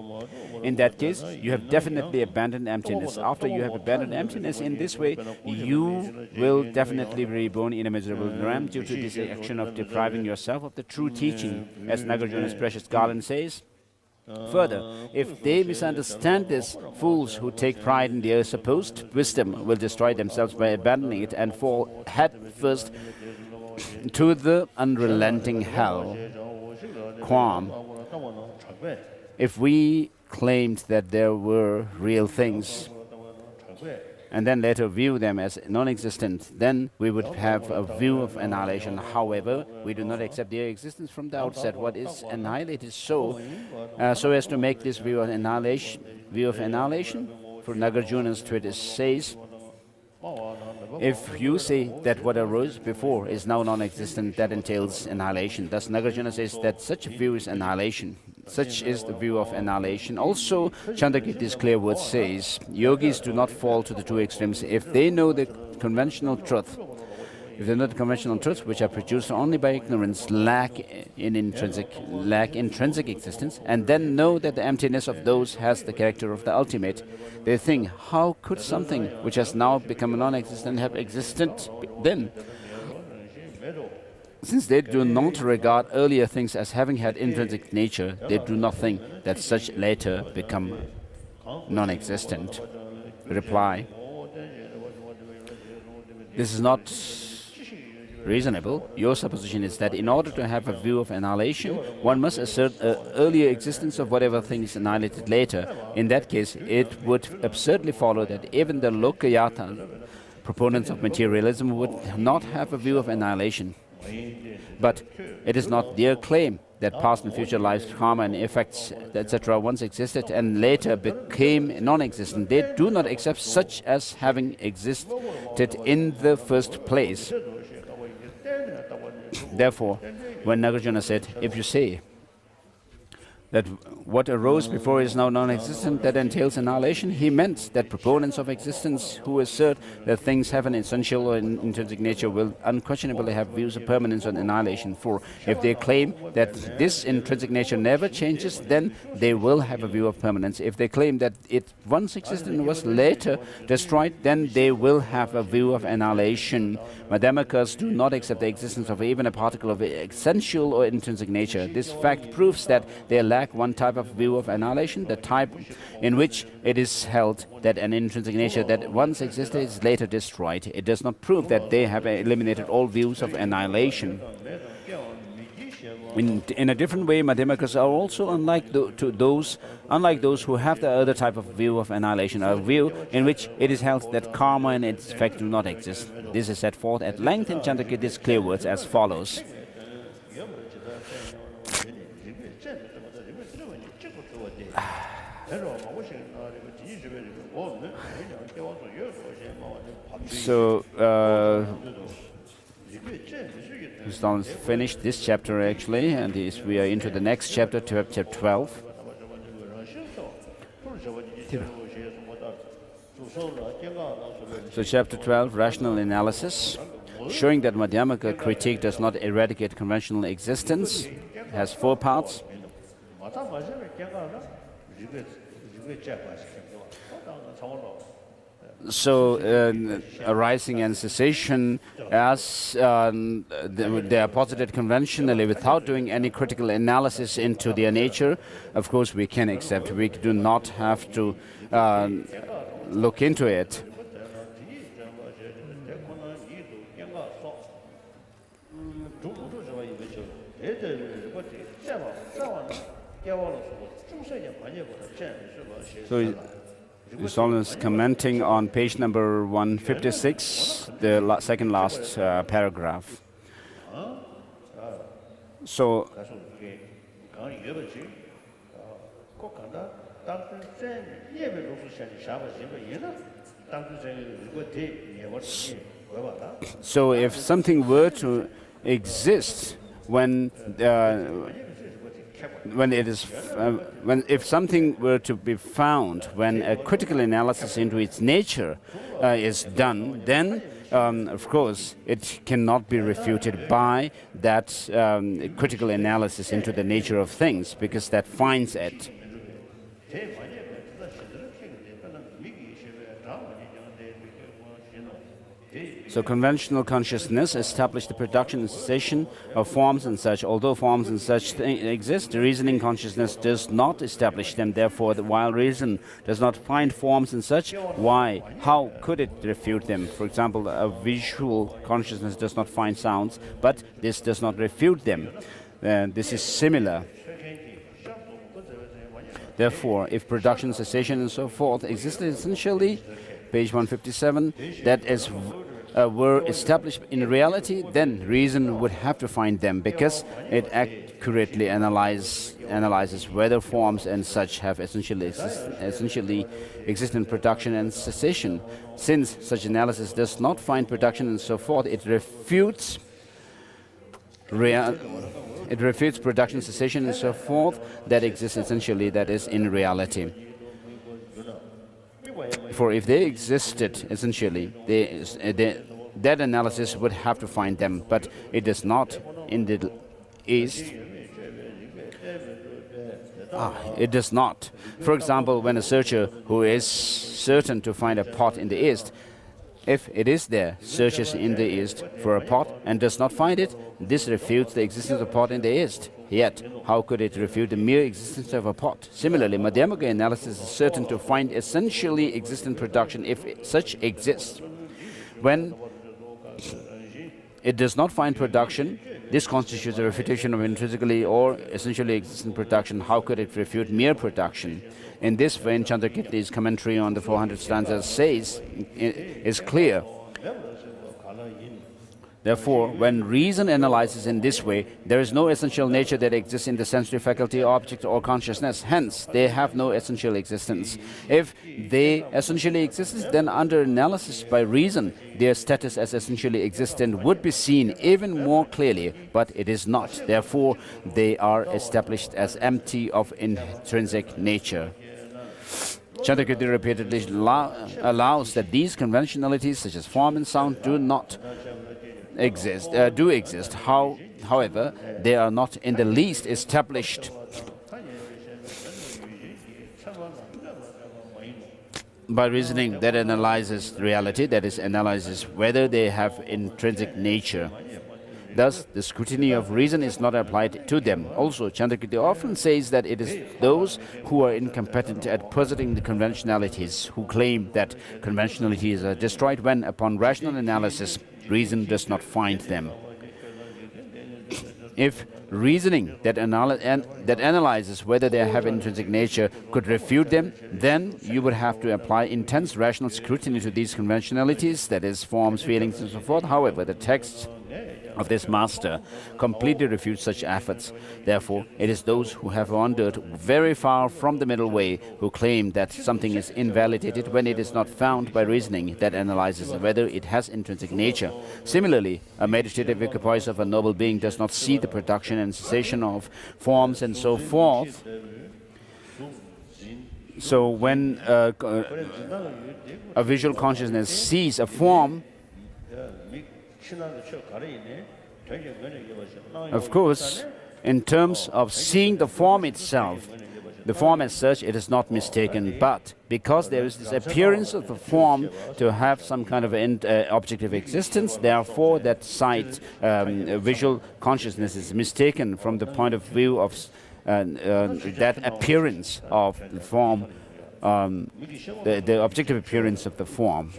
In that case, you have definitely abandoned emptiness. After you have abandoned emptiness in this way, you will definitely be reborn in a miserable realm due to this action of depriving yourself of the true teaching, as Nagarjuna's precious Gaden says. Further, if they misunderstand this, fools who take pride in their supposed wisdom will destroy themselves by abandoning it and fall head first to the unrelenting hell. Quam. If we claimed that there were real things and then later view them as non-existent, then we would have a view of annihilation. However, we do not accept their existence from the outset. What is annihilated so as to make this view of annihilation, for Nagarjuna's treatise says, if you say that what arose before is now non-existent, that entails annihilation. Thus, Nagarjuna says that such a view is annihilation. Such is the view of annihilation. Also, Chandrakirti's clear word says, yogis do not fall to the two extremes. If they know the conventional truth, which are produced only by ignorance, lack intrinsic existence, and then know that the emptiness of those has the character of the ultimate, they think, how could something which has now become non-existent have existed then? Since they do not regard earlier things as having had intrinsic nature, they do not think that such later become non-existent. Reply: this is not reasonable. Your supposition is that in order to have a view of annihilation, one must assert earlier existence of whatever thing is annihilated later. In that case, it would absurdly follow that even the Lokayata, proponents of materialism, would not have a view of annihilation. But it is not their claim that past and future lives, karma and effects, etc., once existed and later became non-existent. They do not accept such as having existed in the first place. Therefore, when Nagarjuna said, if you say that what arose before is now non-existent, that entails annihilation, he meant that proponents of existence who assert that things have an essential or intrinsic nature will unquestionably have views of permanence and annihilation. For if they claim that this intrinsic nature never changes, then they will have a view of permanence. If they claim that it once existed and was later destroyed, then they will have a view of annihilation. Madhyamikas do not accept the existence of even a particle of essential or intrinsic nature. This fact proves that they lack one type of view of annihilation, the type in which it is held that an intrinsic nature that once existed is later destroyed. It does not prove that they have eliminated all views of annihilation. In a different way, Madhyamikas are also unlike those who have the other type of view of annihilation, a view in which it is held that karma and its effect do not exist. This is set forth at length in Chandrakirti's clear words as follows. So, Dudon finished this chapter actually, and we are into the next chapter, chapter 12. So, chapter 12, rational analysis, showing that Madhyamaka critique does not eradicate conventional existence, has 4 parts. So, arising and cessation, as they are posited conventionally without doing any critical analysis into their nature, of course we can accept. We do not have to look into it. So, His Holiness commenting on page number 156, the second last paragraph. So, so if something were to exist if something were to be found when a critical analysis into its nature is done, then of course it cannot be refuted by that critical analysis into the nature of things, because that finds it. So conventional consciousness established the production and cessation of forms and such. Although forms and such exist, reasoning consciousness does not establish them. Therefore, while reason does not find forms and such, how could it refute them? For example, a visual consciousness does not find sounds, but this does not refute them. This is similar. Therefore, if production, cessation and so forth existed essentially, page 157, that is were established in reality, then reason would have to find them, because it accurately analyzes whether forms and such have essentially exist in production and cessation. Since such analysis does not find production and so forth, it refutes production, cessation and so forth that exists essentially, that is, in reality. For if they existed essentially, that analysis would have to find them, but it does not in the East. It does not. For example, when a searcher who is certain to find a pot in the East, if it is there, searches in the East for a pot and does not find it, this refutes the existence of a pot in the East. Yet, how could it refute the mere existence of a pot? Similarly, Madhyamaka analysis is certain to find essentially existent production if such exists. When it does not find production, this constitutes a refutation of intrinsically or essentially existent production. How could it refute mere production? In this vein, Chandrakirti's commentary on the 400 stanzas says, is clear. Therefore, when reason analyzes in this way, there is no essential nature that exists in the sensory faculty, object, or consciousness. Hence, they have no essential existence. If they essentially exist, then under analysis by reason, their status as essentially existent would be seen even more clearly, but it is not. Therefore, they are established as empty of intrinsic nature. Chandrakirti repeatedly allows that these conventionalities, such as form and sound, do exist. However, they are not in the least established by reasoning that analyzes reality, that is, analyzes whether they have intrinsic nature. Thus, the scrutiny of reason is not applied to them. Also, Chandrakirti often says that it is those who are incompetent at positing the conventionalities who claim that conventionalities are destroyed when, upon rational analysis, reason does not find them. If reasoning that analyzes whether they have intrinsic nature could refute them, then you would have to apply intense rational scrutiny to these conventionalities, that is, forms, feelings, and so forth. However, the texts of this master completely refute such efforts. Therefore, it is those who have wandered very far from the middle way who claim that something is invalidated when it is not found by reasoning that analyzes whether it has intrinsic nature. Similarly, a meditative equipoise of a noble being does not see the production and cessation of forms and so forth. So when a visual consciousness sees a form, of course, in terms of seeing the form itself, the form as such, it is not mistaken, but because there is this appearance of the form to have some kind of objective existence, therefore that sight, visual consciousness is mistaken from the point of view of that appearance of the form, the objective appearance of the form.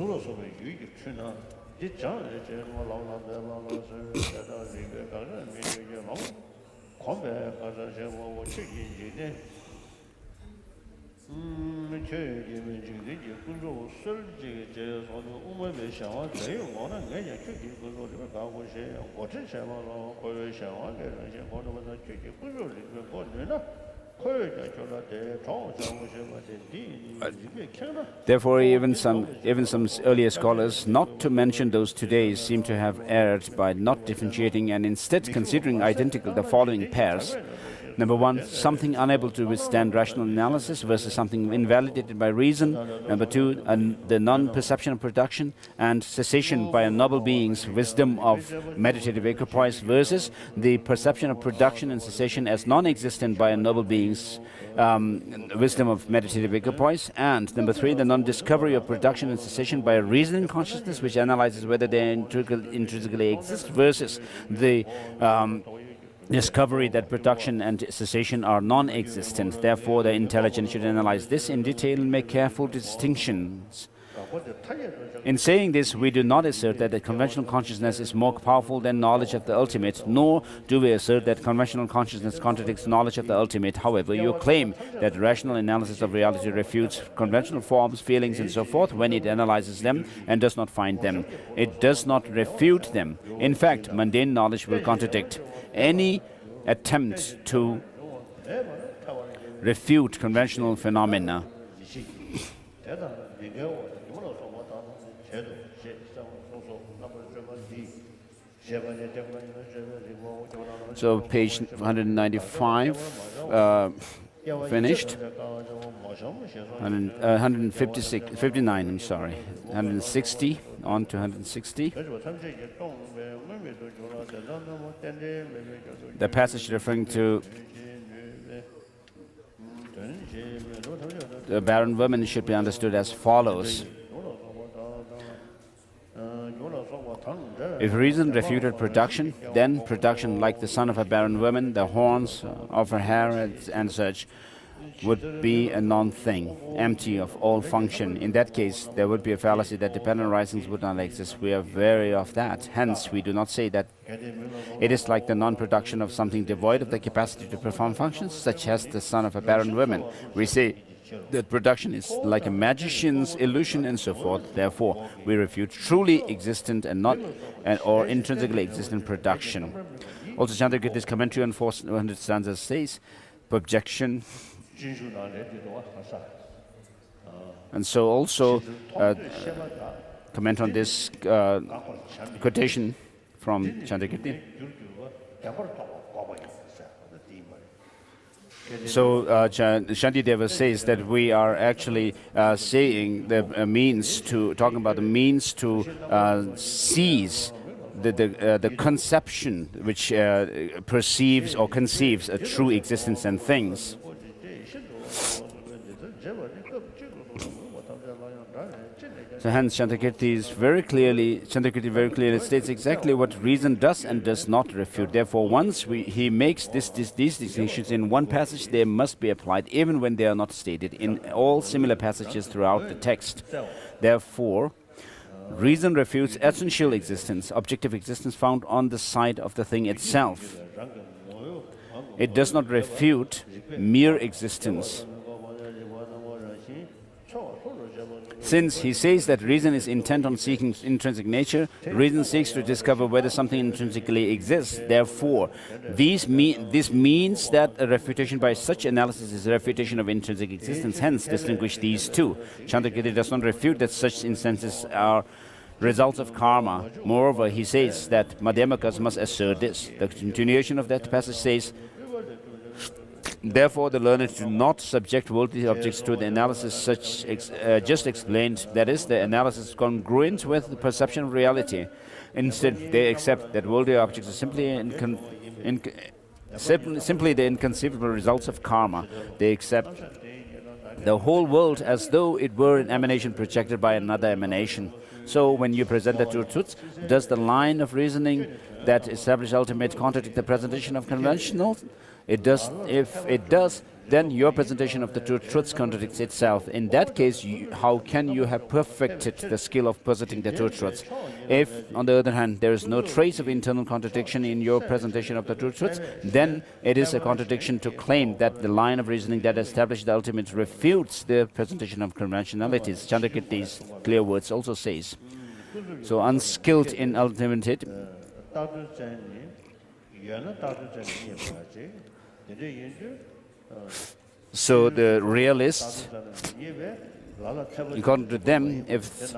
Therefore, even some earlier scholars, not to mention those today, seem to have erred by not differentiating and instead considering identical the following pairs. Number one, something unable to withstand rational analysis versus something invalidated by reason. Number two, the non-perception of production and cessation by a noble being's wisdom of meditative equipoise versus the perception of production and cessation as non-existent by a noble being's wisdom of meditative equipoise. And number three, the non-discovery of production and cessation by a reasoning consciousness which analyzes whether they intrinsically exist versus the discovery that production and cessation are non-existent. Therefore, the intelligence should analyze this in detail and make careful distinctions. In saying this, we do not assert that the conventional consciousness is more powerful than knowledge of the ultimate, nor do we assert that conventional consciousness contradicts knowledge of the ultimate. However, you claim that rational analysis of reality refutes conventional forms, feelings, and so forth when it analyzes them and does not find them. It does not refute them. In fact, mundane knowledge will contradict any attempt to refute conventional phenomena. So page 195 finished. 59, I'm sorry. 160, on to 160. The passage referring to the barren woman should be understood as follows. If reason refuted production, then production, like the son of a barren woman, the horns of her hair and such, would be a non-thing, empty of all function. In that case, there would be a fallacy that dependent arisings would not exist. We are wary of that. Hence, we do not say that it is like the non-production of something devoid of the capacity to perform functions, such as the son of a barren woman. We say that production is like a magician's illusion and so forth. Therefore, we refute truly existent and not or intrinsically existent production. Also, Chandrakirti's commentary on 400 stanzas says, objection. And so also comment on this quotation from Chandrakirti. So Shantideva says that we are actually saying the talking about the means to seize the conception which perceives or conceives a true existence and things. So hence Chandrakirti very clearly states exactly what reason does and does not refute. Therefore, once he makes these distinctions in one passage, they must be applied even when they are not stated in all similar passages throughout the text. Therefore, reason refutes essential existence, objective existence found on the side of the thing itself. It does not refute mere existence. Since he says that reason is intent on seeking intrinsic nature, reason seeks to discover whether something intrinsically exists. Therefore, this means that a refutation by such analysis is a refutation of intrinsic existence. Hence, distinguish these two. Chandrakirti does not refute that such instances are results of karma. Moreover, he says that Madhyamakas must assert this. The continuation of that passage says, therefore, the learned do not subject worldly objects to the analysis just explained, that is, the analysis congruent with the perception of reality. Instead, they accept that worldly objects are simply the inconceivable results of karma. They accept the whole world as though it were an emanation projected by another emanation. So, when you present the two truths, does the line of reasoning that establish ultimate contradict the presentation of conventional? It does. If it does, then your presentation of the two truths contradicts itself. In that case, how can you have perfected the skill of presenting the two truths? If, on the other hand, there is no trace of internal contradiction in your presentation of the two truths, then it is a contradiction to claim that the line of reasoning that established the ultimate refutes the presentation of conventionalities. Chandrakirti's clear words also says, so unskilled in ultimate so the realists, according to them, if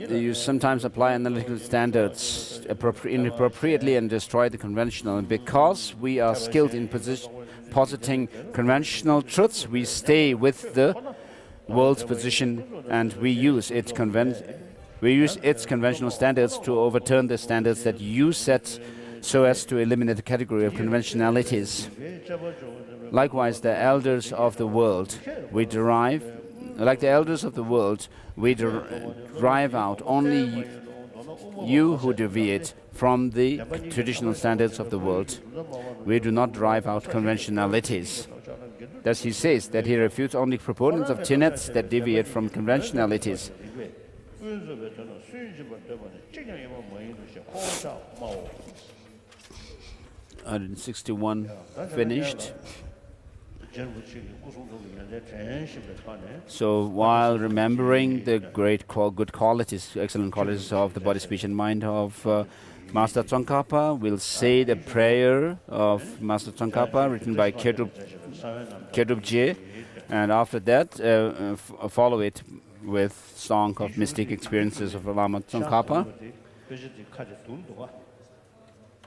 you sometimes apply analytical standards inappropriately and destroy the conventional. And because we are skilled in positing conventional truths, we stay with the world's position and we use its conventional standards to overturn the standards that you set so as to eliminate the category of conventionalities. Likewise, the elders of the world, we derive out only you who deviate from the traditional standards of the world. We do not drive out conventionalities. Thus he says that he refutes only proponents of tenets that deviate from conventionalities. 161 finished. So while remembering the great good qualities, excellent qualities of the body, speech and mind of Master Tsongkhapa, we'll say the prayer of Master Tsongkhapa written by Kedubje, and after that follow it with song of mystic experiences of Lama Tsongkhapa.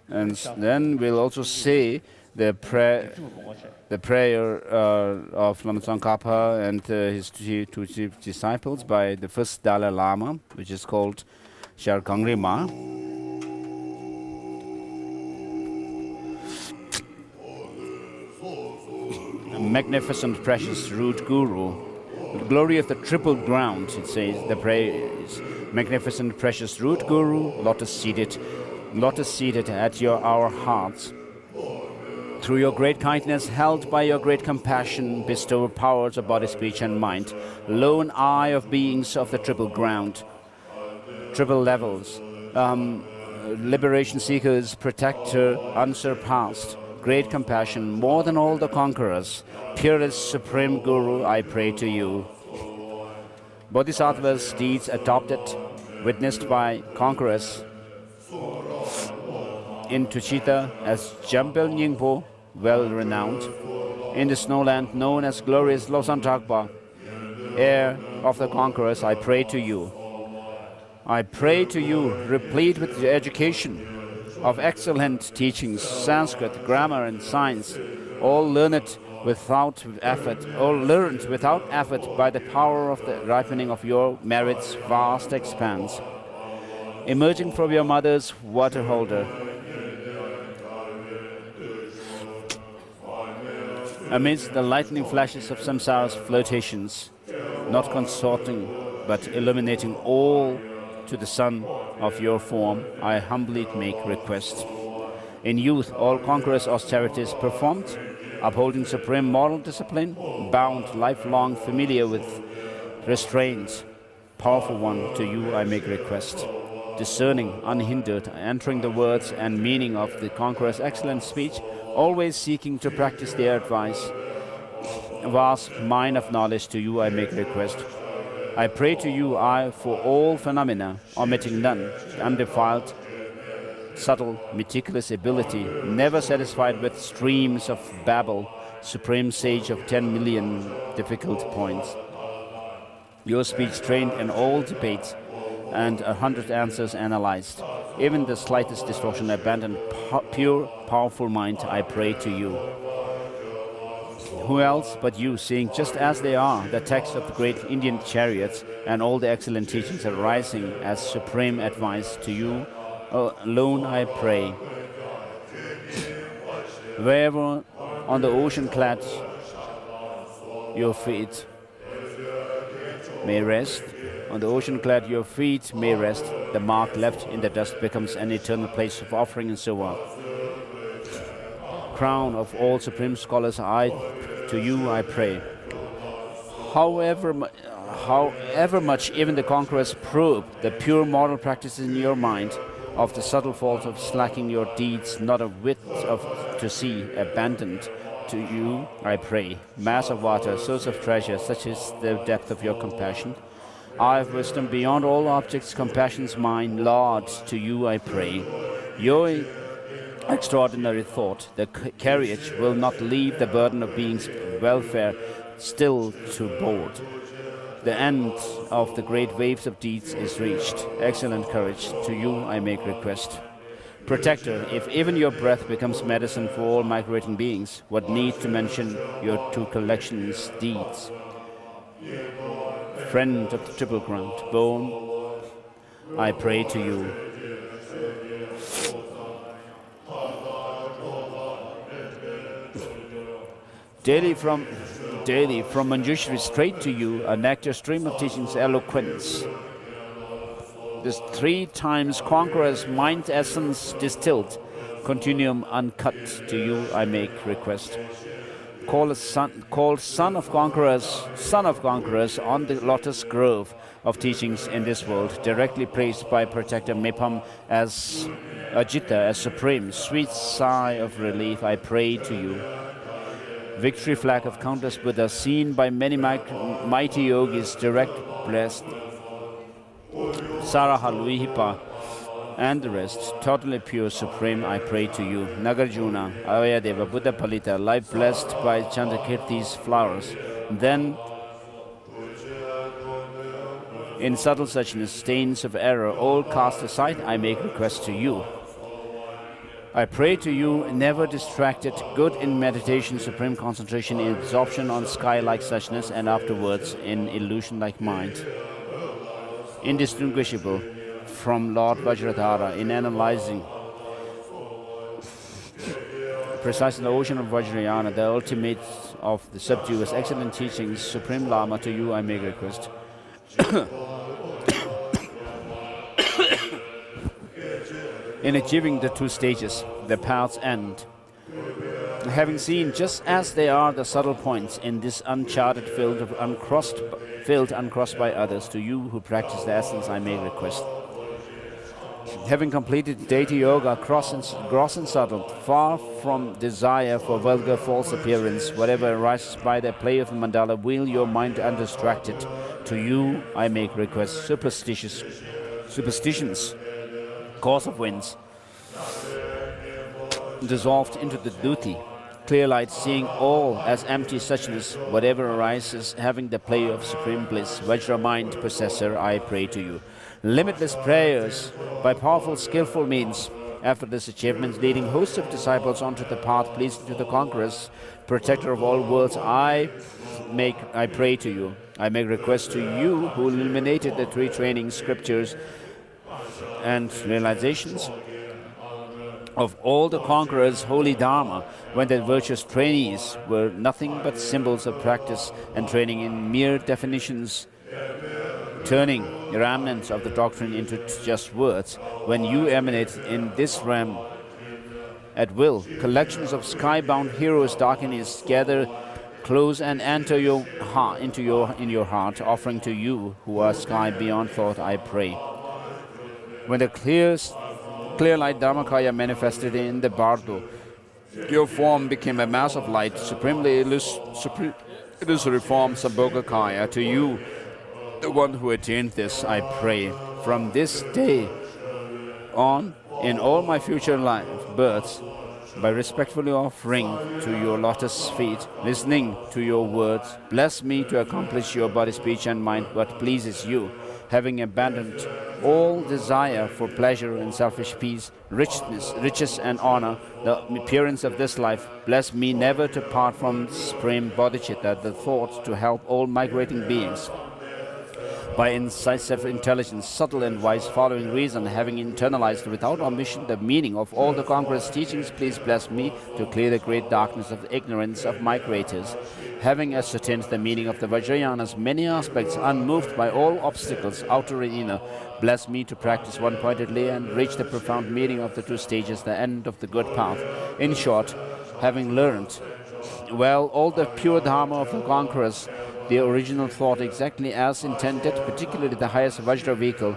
And then we'll also say the prayer of Lama Tsongkhapa and his two disciples by the first Dalai Lama, which is called Shar Kangri Ma. Magnificent, precious root guru, the glory of the triple ground, it says, the praise. Magnificent, precious root guru, lotus seated at our hearts. Through your great kindness, held by your great compassion, bestow powers of body, speech, and mind. Lone eye of beings of the triple ground, triple levels, liberation seekers, protector, unsurpassed, great compassion, more than all the conquerors, purest supreme Guru, I pray to you. Bodhisattvas' deeds adopted, witnessed by conquerors, in Tuchita as Jambel Nyingpo, well renowned, in the snowland known as glorious Losang Dragpa, heir of the conquerors, I pray to you. I pray to you, replete with the education of excellent teachings, Sanskrit, grammar, and science, all learned without effort, by the power of the ripening of your merits' vast expanse, emerging from your mother's water holder, amidst the lightning flashes of samsara's flotations, not consorting but illuminating all to the sun of your form, I humbly make request. In youth, all conquerors' austerities performed, upholding supreme moral discipline, bound lifelong familiar with restraint, powerful one, to you I make request. Discerning, unhindered, entering the words and meaning of the conqueror's excellent speech, always seeking to practice their advice. Vast mine of knowledge, to you I make request. I pray to you, I, for all phenomena, omitting none, undefiled, subtle, meticulous ability, never satisfied with streams of babble, supreme sage of 10 million difficult points. Your speech trained in all debates and 100 answers analyzed. Even the slightest distortion abandoned, pure, powerful mind, I pray to you. Who else but you, seeing just as they are the text of the great Indian chariots and all the excellent teachings arising as supreme advice, to you alone I pray. Wherever on the ocean clad your feet may rest, on the ocean clad your feet may rest, the mark left in the dust becomes an eternal place of offering, and so on. Crown of all supreme scholars, to you I pray. However much even the conquerors probe the pure moral practices in your mind, of the subtle fault of slacking your deeds, not a whit to see abandoned, to you I pray. Mass of water, source of treasure, such is the depth of your compassion. Eye of wisdom beyond all objects, compassion's mine, Lord, to you I pray. Your extraordinary thought, the carriage will not leave the burden of being's welfare still to board. The end of the great waves of deeds is reached. Excellent courage, to you I make request. Protector, if even your breath becomes medicine for all migrating beings, what need to mention your two collections' deeds? Friend of the triple ground, bone, I pray to you. Daily from Manjushri straight to you, a nectar stream of teachings, eloquence. This 3 times conqueror's mind essence distilled, continuum uncut, to you I make request. Called son of conquerors on the lotus grove of teachings in this world, directly praised by Protector Mepam as Ajita, as supreme, sweet sigh of relief, I pray to you. Victory flag of countless Buddhas, seen by many mighty yogis, direct blessed, Sarahaluihipa, and the rest, totally pure, supreme, I pray to you. Nagarjuna, Avayadeva, Buddha Palita, life blessed by Chandrakirti's flowers. Then, in subtle suchness, stains of error, all cast aside, I make request to you. I pray to you, never distracted, good in meditation, supreme concentration, in absorption on sky-like suchness, and afterwards in illusion-like mind. Indistinguishable from Lord Vajradhara in analyzing precisely the ocean of Vajrayana, the ultimate of the subduous excellent teachings, Supreme Lama, to you I make request. In achieving the 2 stages, the path's end, Having seen just as they are the subtle points in this uncharted field uncrossed by others, to you who practice the essence I make request. Having completed deity yoga, gross and subtle, far from desire for vulgar false appearance, whatever arises by the play of the mandala, will your mind undistracted. To you I make request. Superstitions, cause of winds, dissolved into the duty. Clear light, seeing all as empty suchness, whatever arises, having the play of supreme bliss. Vajra mind possessor, I pray to you. Limitless prayers by powerful, skillful means. After this achievement, leading hosts of disciples onto the path pleasing to the conquerors, protector of all worlds, I pray to you. I make request to you who illuminated the three training scriptures and realizations of all the conquerors' holy dharma, when their virtuous trainees were nothing but symbols of practice and training in mere definitions, turning remnants of the doctrine into just words. When you emanate in this realm at will, collections of sky-bound heroes darkness gather close and enter your heart, in your heart, offering to you who are sky beyond thought, I pray. When the clear light Dharmakaya manifested in the bardo, your form became a mass of light, supremely illusory form Sambhogakaya. To you, the one who attained this, I pray. From this day on, in all my future births, by respectfully offering to your lotus feet, listening to your words, bless me to accomplish your body, speech and mind what pleases you, having abandoned all desire for pleasure and selfish peace, riches and honor, the appearance of this life. Bless me never to part from supreme bodhicitta, the thought to help all migrating beings. By incisive intelligence, subtle and wise, following reason, having internalized without omission the meaning of all the conqueror's teachings, please bless me to clear the great darkness of the ignorance of migrators. Having ascertained the meaning of the Vajrayana's many aspects, unmoved by all obstacles, outer and inner, bless me to practice one-pointedly and reach the profound meaning of the two stages, the end of the good path. In short, having learned well all the pure dharma of the conquerors, the original thought exactly as intended, particularly the highest Vajra vehicle,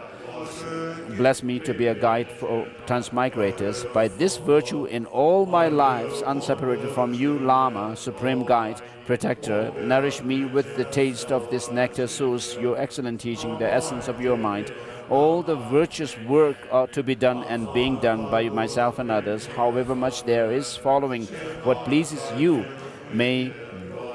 bless me to be a guide for transmigrators. By this virtue in all my lives, unseparated from you, Lama, supreme guide, protector, nourish me with the taste of this nectar source, your excellent teaching, the essence of your mind. All the virtuous work are to be done and being done by myself and others, however much there is, following what pleases you, may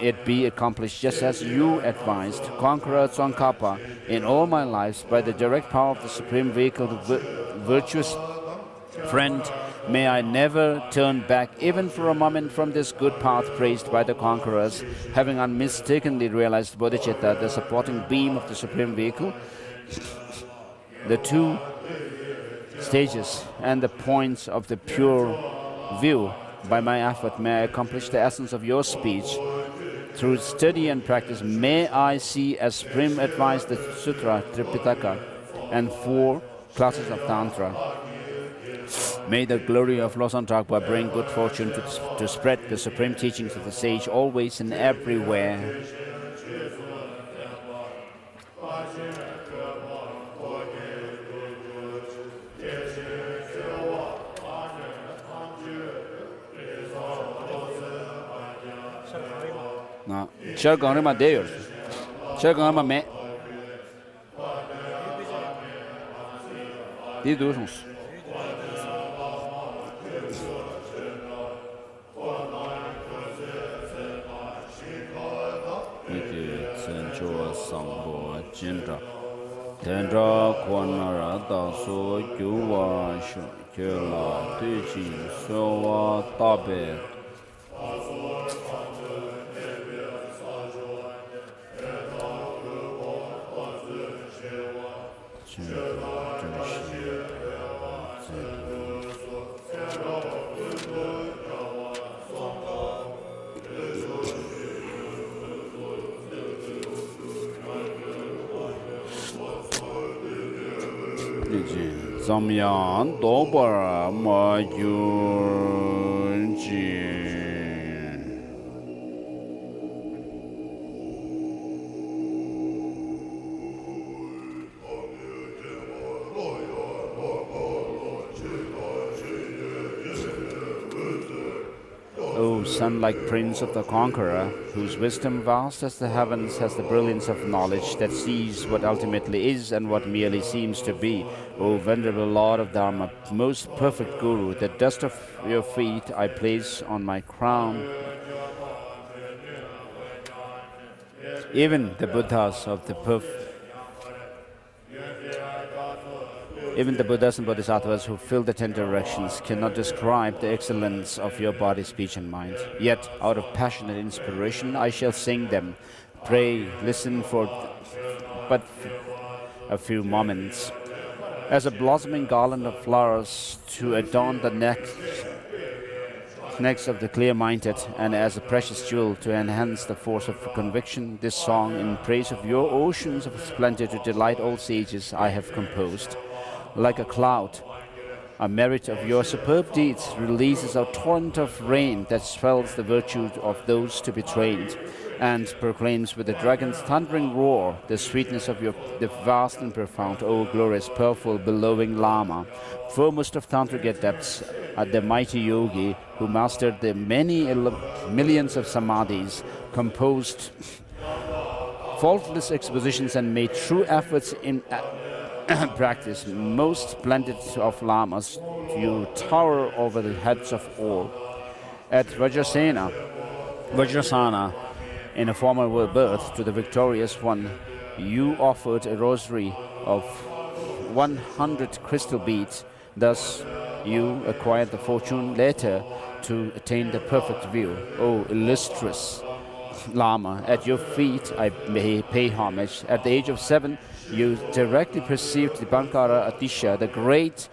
it be accomplished just as you advised. Conqueror Tsongkhapa, in all my lives, by the direct power of the supreme vehicle, the virtuous friend, may I never turn back even for a moment from this good path praised by the conquerors, having unmistakenly realized bodhicitta, the supporting beam of the supreme vehicle, the two stages and the points of the pure view. By my effort may I accomplish the essence of your speech. Through study and practice, may I see as supreme advice the Sutra, Tripitaka, and 4 classes of Tantra. May the glory of Losang Dragpa bring good fortune to spread the supreme teachings of the sage always and everywhere. Chagangma Deus. Chagangma me. Didus. Jindra Tendra Kwanara Daso Yuwa Shukela Tijin Sowa Tabe Zamyan Dobar Ma Yunji O sun-like prince of the conqueror, whose wisdom vast as the heavens has the brilliance of knowledge that sees what ultimately is and what merely seems to be. O venerable Lord of Dharma, most perfect Guru, the dust of your feet I place on my crown. Even the Buddhas of the Even the Buddhas and Bodhisattvas who fill the 10 directions cannot describe the excellence of your body, speech and mind. Yet, out of passionate inspiration, I shall sing them. Pray, listen for but a few moments. As a blossoming garland of flowers to adorn the necks of the clear-minded, and as a precious jewel to enhance the force of conviction, this song in praise of your oceans of splendor to delight all sages I have composed. Like a cloud, a merit of your superb deeds releases a torrent of rain that swells the virtue of those to be trained, and proclaims with the dragon's thundering roar the sweetness of the vast and profound, O glorious, powerful, billowing Lama, foremost of tantric adepts, the mighty yogi who mastered the many millions of samadhis, composed faultless expositions and made true efforts in practice. Most splendid of lamas, you tower over the heads of all. At Vajrasana, in a former birth to the victorious one, you offered a rosary of 100 crystal beads. Thus, you acquired the fortune later to attain the perfect view. O illustrious Lama, at your feet I may pay homage. At the age of 7, you directly perceived the Bankara Atisha, the great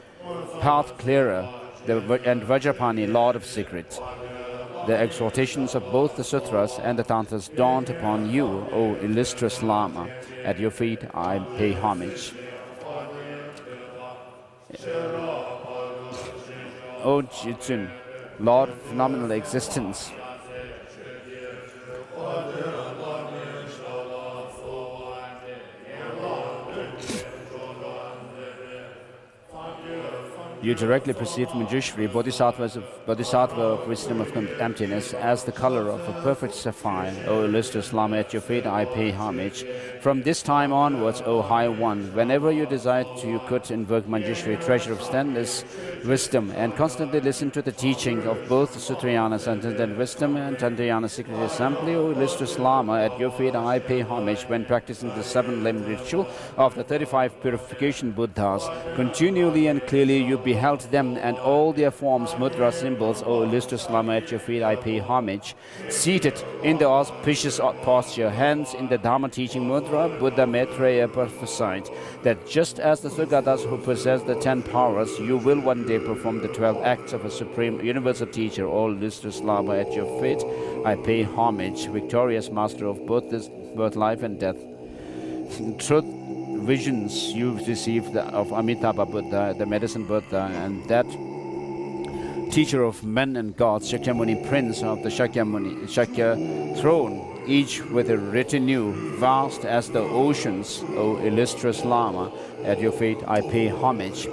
path clearer, and Vajrapani, Lord of Secret. The exhortations of both the sutras and the tantras dawned upon you, O illustrious Lama. At your feet I pay homage. O Jitsun, Lord of phenomenal existence, you directly perceived Manjushri, Bodhisattva of wisdom of emptiness, as the color of a perfect sapphire. O illustrious Lama, at your feet I pay homage. From this time onwards, O High One, whenever you desired to, you could invoke Manjushri, treasure of stainless wisdom, and constantly listen to the teaching of both Sutrayanas and wisdom and Tantrayana secret assembly. O illustrious Lama, at your feet I pay homage when practicing the 7-limb ritual of the 35 purification Buddhas. Continually and clearly you beheld them and all their forms, mudra symbols. O illustrious Lama, at your feet I pay homage. Seated in the auspicious posture, hands in the Dharma teaching mudra, Buddha Maitreya prophesied that just as the Sugatas who possess the 10 powers, you will one day perform the 12 acts of a supreme universal teacher. O illustrious Lama, at your feet I pay homage. Victorious master of both life and death. Truth visions you've received of Amitabha Buddha, the medicine Buddha, and that teacher of men and gods, Shakyamuni, prince of the Shakya throne, each with a retinue vast as the oceans. O illustrious Lama, at your feet I pay homage.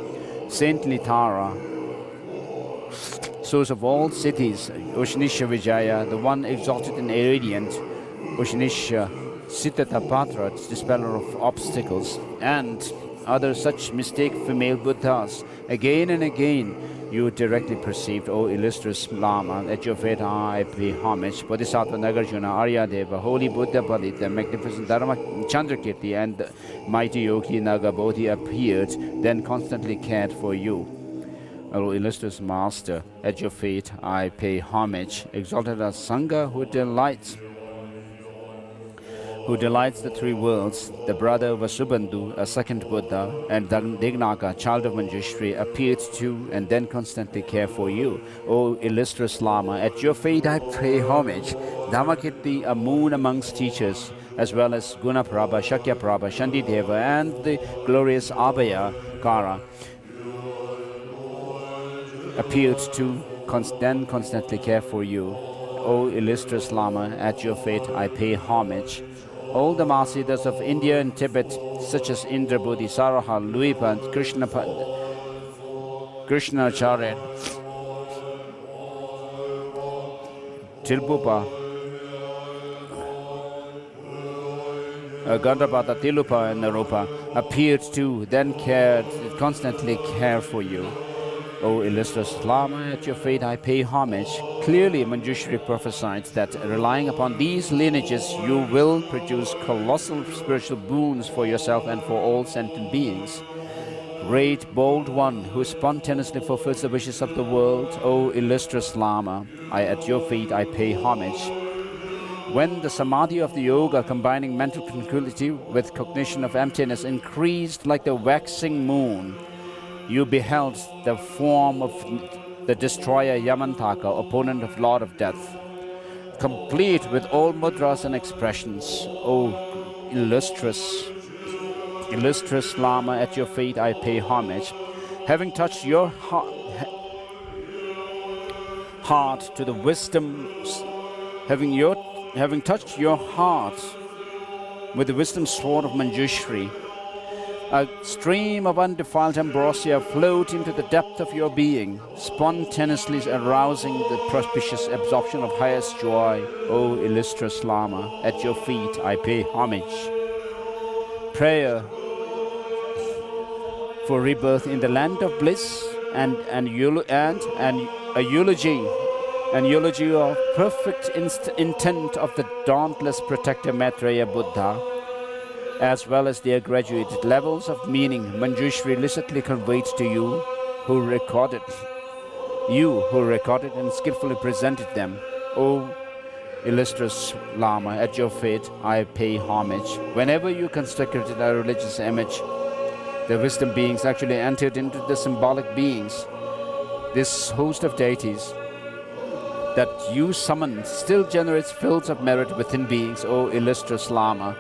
Saintly Tara, source of all cities, Ushanisha Vijaya, the one exalted and radiant, Ushanisha Siddhatapatra, dispeller of obstacles, and other such mistake female Buddhas. Again and again you directly perceived, O illustrious Lama, at your feet I pay homage. Bodhisattva Nagarjuna, Aryadeva, Holy Buddha Bali, the magnificent Dharma Chandrakirti, and the mighty Yogi Nagabodhi appeared, then constantly cared for you. O illustrious Master, at your feet I pay homage. Exalted as Sangha who delights the 3 worlds, the brother of Vasubandhu, a second Buddha, and Dignaka, child of Manjushri, appeared to and then constantly care for you. O illustrious Lama, at your feet I pay homage. Dhammakirti, a moon amongst teachers, as well as Gunaprabha, Shakyaprabha, Shandideva, and the glorious Abhaya Kara, appeared to then constantly care for you. O illustrious Lama, at your feet I pay homage. All the Mahasiddhas of India and Tibet, such as Indra Bodhi, Saraha, Luipa, and Krishnacharya, Tilbupa, Gandhabata, Tilupa and Naropa appeared to, then constantly care for you. O illustrious Lama, at your feet I pay homage. Clearly, Manjushri prophesied that relying upon these lineages, you will produce colossal spiritual boons for yourself and for all sentient beings. Great, bold one who spontaneously fulfills the wishes of the world, O illustrious Lama, at your feet I pay homage. When the samadhi of the yoga, combining mental tranquility with cognition of emptiness, increased like the waxing moon, you beheld the form of the destroyer Yamantaka, opponent of Lord of Death, complete with all mudras and expressions. O illustrious Lama, at your feet I pay homage. Having touched your heart to the wisdom, having touched your heart with the wisdom sword of Manjushri, a stream of undefiled ambrosia flowed into the depth of your being, spontaneously arousing the propitious absorption of highest joy. O illustrious Lama, at your feet I pay homage. Prayer for rebirth in the land of bliss and a eulogy of perfect intent of the dauntless protector Maitreya Buddha, as well as their graduated levels of meaning Manjushri illicitly conveyed to you who recorded and skillfully presented them. O illustrious Lama, at your feet I pay homage. Whenever you constructed a religious image, the wisdom beings actually entered into the symbolic beings. This host of deities that you summoned still generates fields of merit within beings. O illustrious Lama,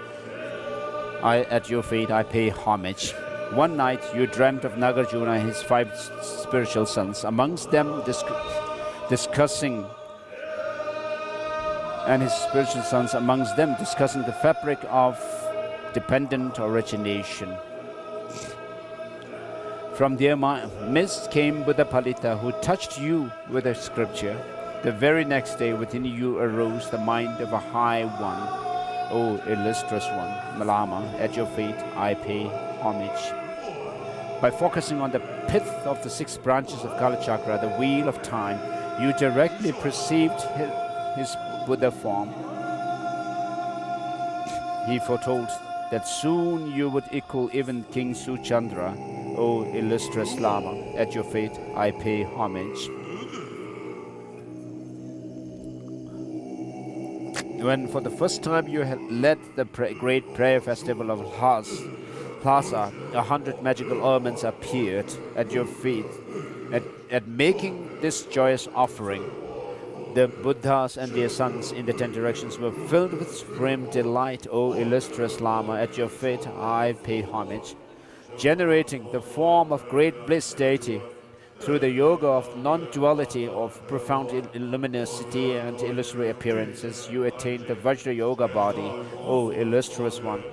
at your feet I pay homage. One night you dreamt of Nagarjuna and his 5 spiritual sons, amongst them discussing the fabric of dependent origination. From their midst came Buddha Palita, who touched you with a scripture. The very next day within you arose the mind of a high one. O illustrious one, Lama, at your feet I pay homage. By focusing on the pith of the 6 branches of Kala Chakra, the wheel of time, you directly perceived his Buddha form. He foretold that soon you would equal even King Suchandra. O illustrious Lama, at your feet I pay homage. When for the first time you had led the great prayer festival of Lhasa, 100 magical elements appeared at your feet. At making this joyous offering, the Buddhas and their sons in the 10 directions were filled with supreme delight. O illustrious Lama, at your feet I pay homage. Generating the form of great bliss deity, through the yoga of non-duality, of profound luminosity and illusory appearances, you attained the Vajra Yoga body. O illustrious one,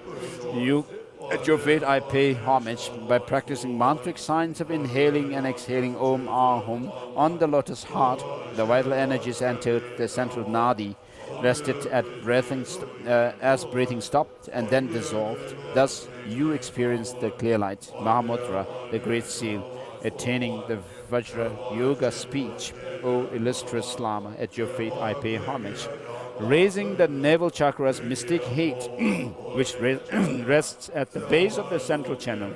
at your feet I pay homage. By practicing mantric signs of inhaling and exhaling Om Ahum on the lotus heart, the vital energies entered the central nadi, rested at as breathing stopped and then dissolved. Thus you experienced the clear light, Mahamudra, the great seal, attaining the Vajra Yoga speech. O illustrious Lama, at your feet I pay homage. Raising the navel chakra's mystic heat, which rests at the base of the central channel,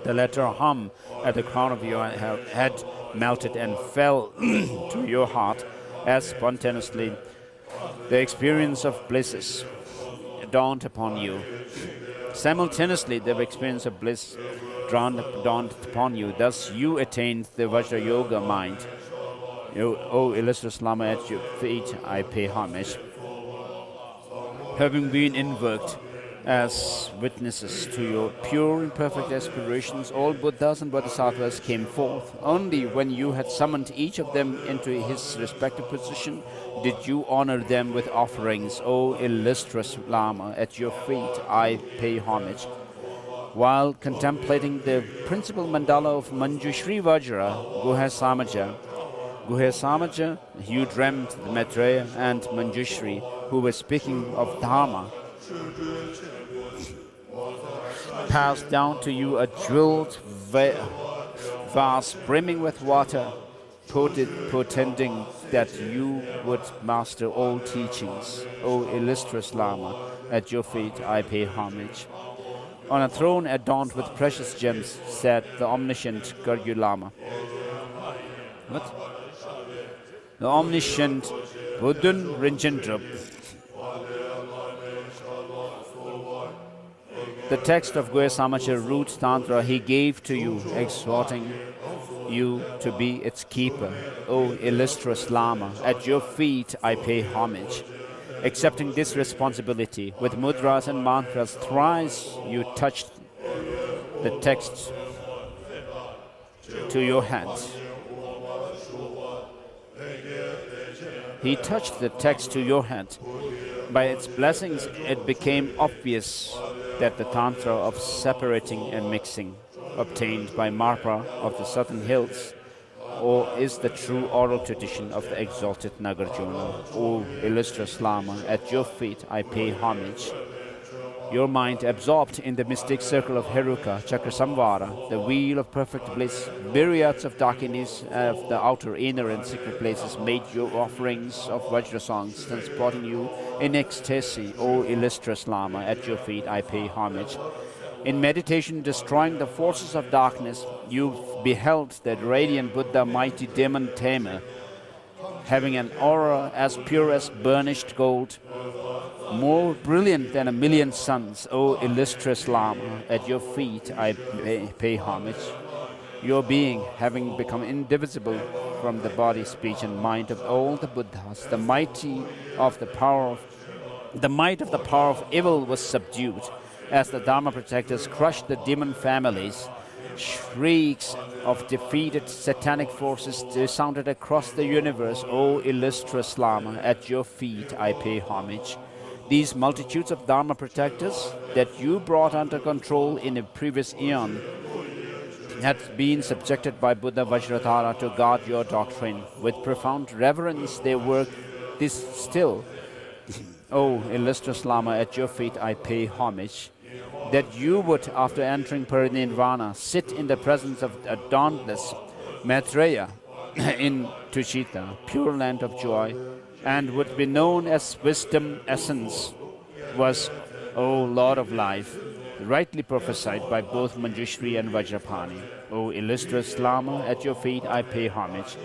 the letter Hum at the crown of your head melted and fell to your heart as spontaneously the experience of blisses dawned upon you. Simultaneously, the experience of bliss dawned upon you. Thus, you attained the Vajra Yoga mind. O illustrious Lama, at your feet I pay homage. Having been invoked as witnesses to your pure and perfect aspirations, all Buddhas and Bodhisattvas came forth. Only when you had summoned each of them into his respective position did you honor them with offerings. O illustrious Lama, at your feet I pay homage. While contemplating the principal mandala of Manjushri Vajra, Guha Samaja, Guhe Samaja, you dreamt the Maitreya and Manjushri, who were speaking of Dharma, passed down to you a jeweled vase brimming with water, portending that you would master all teachings. O illustrious Lama, at your feet I pay homage. On a throne adorned with precious gems sat the omniscient Gargyu Lama. What? The omniscient Dudon Rinjendrup. The text of Guhe Samaja Root Tantra he gave to you, exhorting you to be its keeper. O illustrious Lama, at your feet I pay homage. Accepting this responsibility, with mudras and mantras, thrice you touched the text to your hand. He touched the text to your hand. By its blessings, it became obvious that the Tantra of separating and mixing, obtained by Marpa of the southern hills, or is the true oral tradition of the exalted Nagarjuna. O illustrious Lama, at your feet I pay homage. Your mind absorbed in the mystic circle of Heruka, Chakrasamvara, the wheel of perfect bliss, myriads of dakinis of the outer, inner and secret places made your offerings of Vajra songs, transporting you in ecstasy. O illustrious Lama, at your feet I pay homage. In meditation, destroying the forces of darkness, you beheld that radiant Buddha, mighty demon tamer, having an aura as pure as burnished gold, more brilliant than a million suns. O illustrious Lama, at your feet I pay homage. Your being, having become indivisible from the body, speech, and mind of all the Buddhas, the might of the power of evil was subdued, as the Dharma protectors crushed the demon families. Shrieks of defeated satanic forces resounded across the universe. O illustrious Lama, at your feet I pay homage. These multitudes of Dharma protectors that you brought under control in a previous eon had been subjected by Buddha Vajradhara to guard your doctrine. With profound reverence they work this still. O illustrious Lama, at your feet I pay homage. That you would, after entering parinirvana, sit in the presence of a dauntless Maitreya in Tuchita, pure land of joy, and would be known as wisdom essence, was, O Lord of life, rightly prophesied by both Manjushri and Vajrapani. O illustrious Lama, at your feet I pay homage.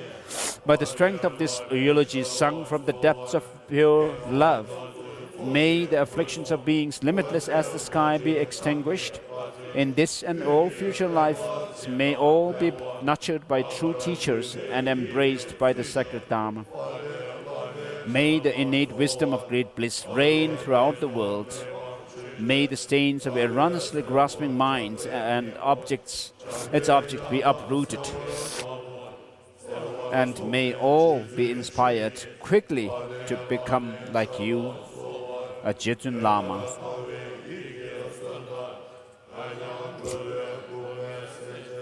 By the strength of this eulogy sung from the depths of pure love, may the afflictions of beings limitless as the sky be extinguished. In this and all future lives, may all be nurtured by true teachers and embraced by the sacred Dharma. May the innate wisdom of great bliss reign throughout the world. May the stains of erroneously grasping minds and its object be uprooted. And may all be inspired quickly to become like you, a Jetun Lama.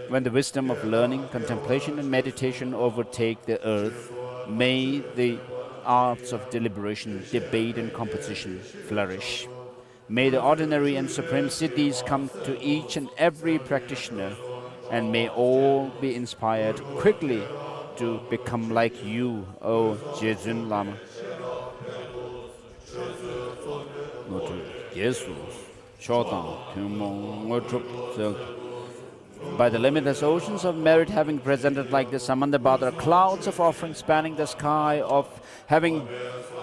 When the wisdom of learning, contemplation and meditation overtake the earth, may the arts of deliberation, debate and composition flourish. May the ordinary and supreme siddhis come to each and every practitioner, and may all be inspired quickly to become like you, O Jetun Lama. By the limitless oceans of merit having presented like the Samandabhadra, clouds of offering spanning the sky, of having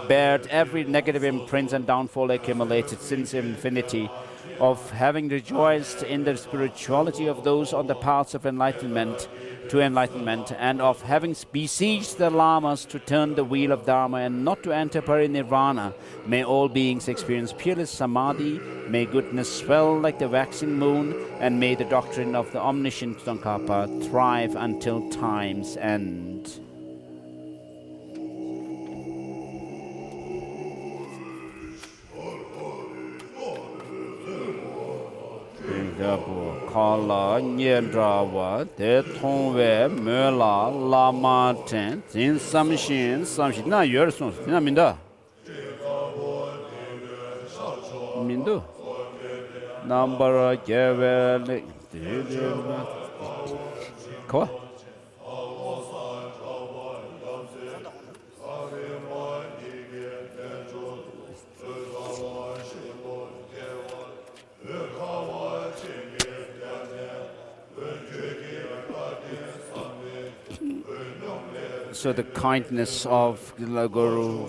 bared every negative imprint and downfall accumulated since infinity, of having rejoiced in the spirituality of those on the paths of enlightenment to enlightenment, and of having besieged the lamas to turn the wheel of Dharma and not to enter parinirvana, may all beings experience peerless samadhi, may goodness swell like the waxing moon, and may the doctrine of the omniscient Tsongkhapa thrive until time's end. Kala Nyedrawa De Tongwe Mela Lama Ten Zin Samshin Samshin Na Yer Sons Tina Minda Mindu Number Gevel Kwa So the kindness of the Guru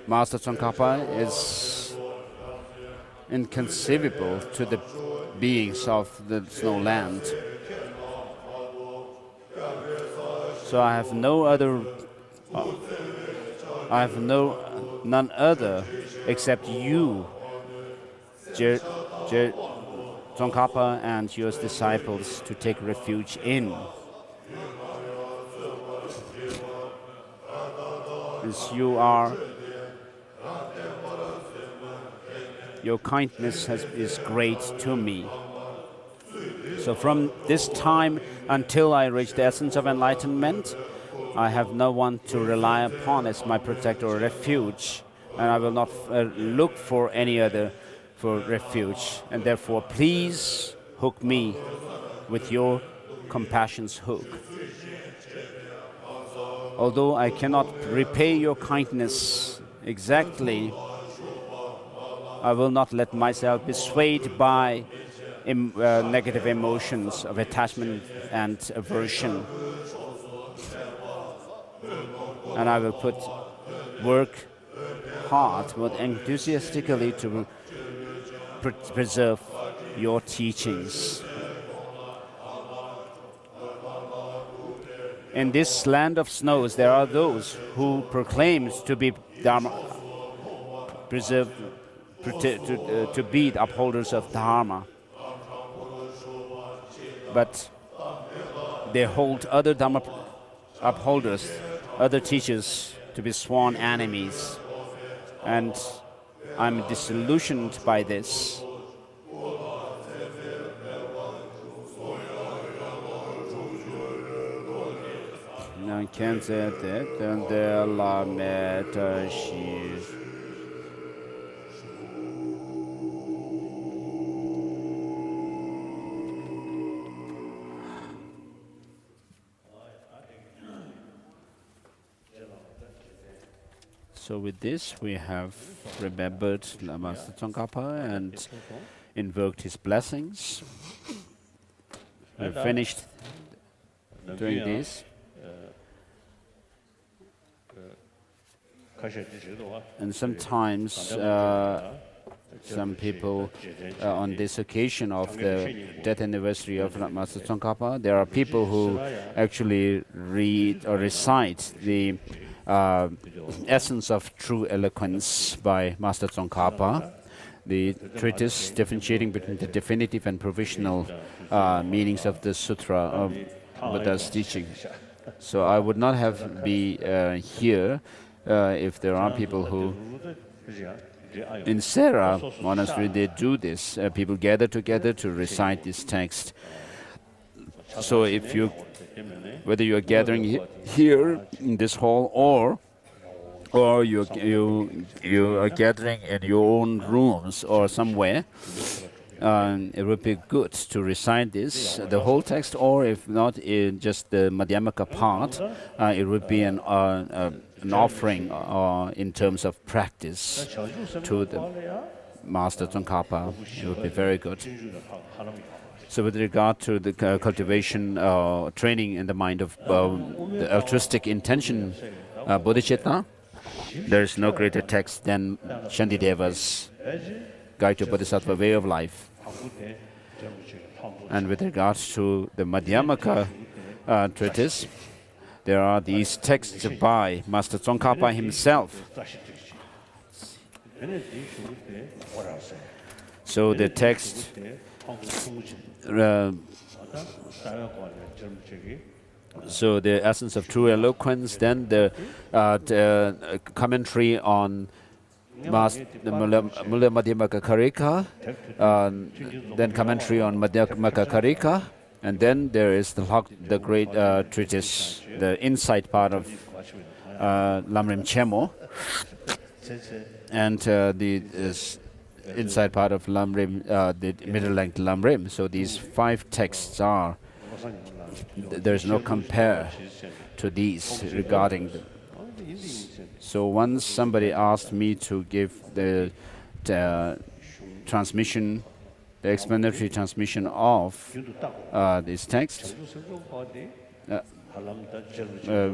Master Tsongkhapa is inconceivable to the beings of the snow land. So I have none other except you, Tsongkhapa and your disciples, to take refuge in. As you are, your kindness is great to me. So from this time until I reach the essence of enlightenment, I have no one to rely upon as my protector or refuge, and I will not look for any other for refuge. And therefore, please hook me with your compassion's hook. Although I cannot repay your kindness exactly, I will not let myself be swayed by negative emotions of attachment and aversion. And I will work hard, but enthusiastically to preserve your teachings. In this land of snows, there are those who proclaim to be Dharma, to be the upholders of Dharma. But they hold other Dharma upholders, other teachers, to be sworn enemies. And I'm disillusioned by this. So with this, we have remembered Master Tsongkhapa and invoked his blessings. We've finished doing this. And sometimes some people, on this occasion of the death anniversary of Master Tsongkhapa, there are people who actually read or recite the Essence of True Eloquence by Master Tsongkhapa, the treatise differentiating between the definitive and provisional meanings of the sutra of Buddha's teaching. So I would not have be here if there are people who, in Sera Monastery, they do this. People gather together to recite this text. So if you, whether you are gathering here in this hall or you are gathering in your own rooms or somewhere, it would be good to recite this, the whole text, or if not, in just the Madhyamaka part, it would be an offering in terms of practice to the Master Tsongkhapa. It would be very good. So with regard to the cultivation, training in the mind of the altruistic intention, bodhicitta, there is no greater text than Shantideva's Guide to Bodhisattva Way of Life. And with regards to the Madhyamaka treatise, there are these texts by Master Tsongkhapa himself. So the text, so the Essence of True Eloquence, then the commentary on the Mula Madhyamaka Karika, then commentary on Madhyamaka Karika, and then there is the great treatise, the insight part of Lam Rim Chenmo, and the inside part of Lam Rim, the middle length Lam Rim. So these 5 texts are, there's no compare to these regarding them. So once somebody asked me to give the transmission, the explanatory transmission of this text,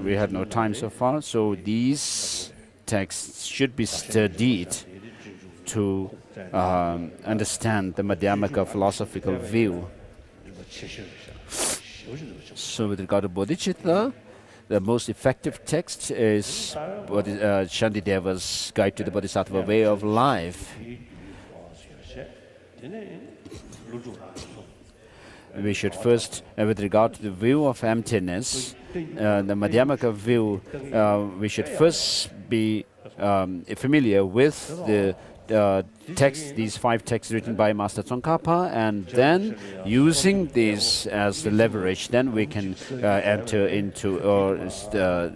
we had no time so far, so these texts should be studied to understand the Madhyamaka philosophical view. So with regard to bodhicitta, the most effective text is Shantideva's Guide to the Bodhisattva Way of Life. We should first, with regard to the view of emptiness, the Madhyamaka view, we should first be familiar with the text, these 5 texts written by Master Tsongkhapa, and then using these as the leverage, then we can enter into or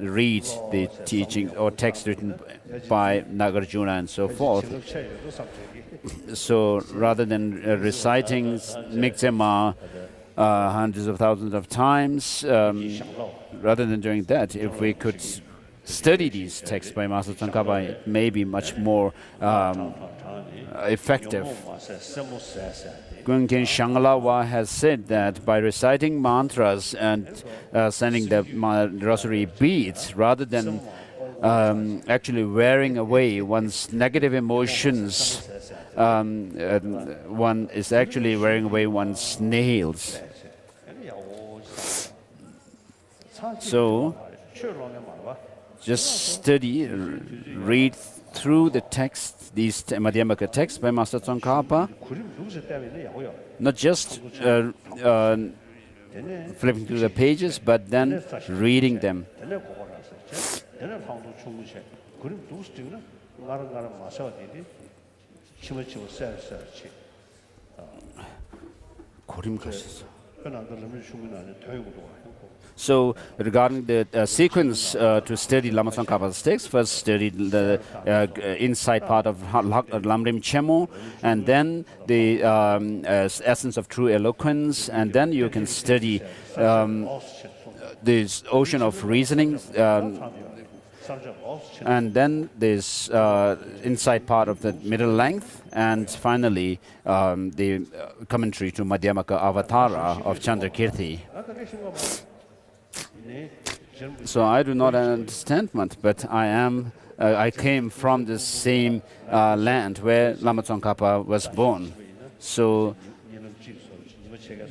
read the teaching or text written by Nagarjuna and so forth. So rather than reciting Mikzema hundreds of thousands of times, rather than doing that, if we could study these texts by Master Tsongkhapa, it may be much more effective. Gunken Shangalawa has said that by reciting mantras and sending the rosary beads, rather than actually wearing away one's negative emotions, one is actually wearing away one's nails. So just study, read through the text, these Madhyamaka texts by Master Tsongkhapa, not just flipping through the pages, but then reading them. So, regarding the sequence to study Lama Tsongkhapa's text, first study the inside part of Lam Rim Chenmo, and then the essence of true eloquence, and then you can study this ocean of reasoning, and then this inside part of the middle length, and finally the commentary to Madhyamaka Avatara of Chandrakirti. So I do not understand much, but I came from the same land where Lama Tsongkhapa was born. So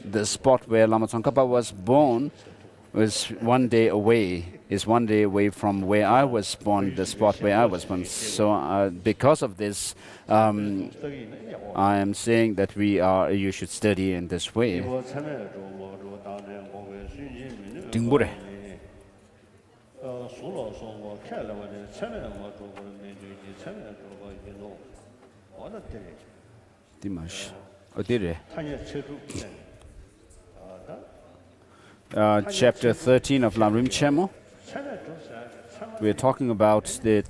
the spot where Lama Tsongkhapa was born was one day away from where I was born, the spot where I was born. So because of this, I am saying that you should study in this way. Chapter 13 of Lam Rim Chenmo. We are talking about the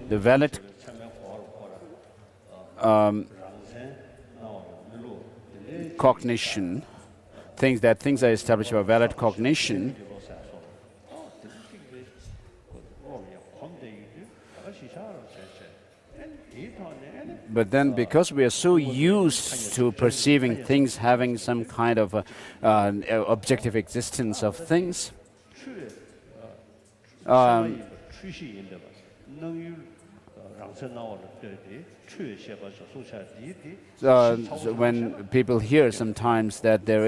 valid cognition, things are established by valid cognition. But then, because we are so used to perceiving things having some kind of objective existence of things, so when people hear sometimes that there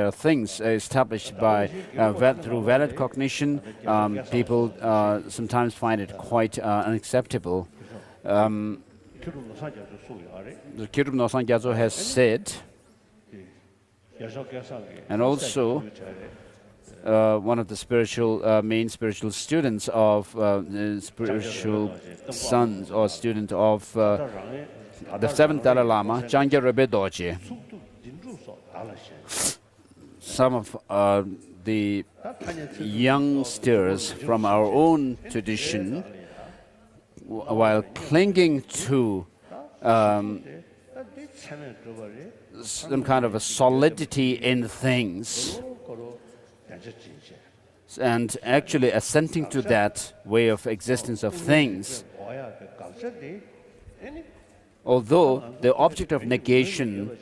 are things established by through valid cognition, people sometimes find it quite unacceptable. The Kyurub Nosang Gyatso has said, and also one of the spiritual main spiritual students of spiritual sons or student of the seventh Dalai Lama, Jangye Rebbe Dorje. Some of the youngsters from our own tradition, while clinging to some kind of a solidity in things, and actually assenting to that way of existence of things, although the object of negation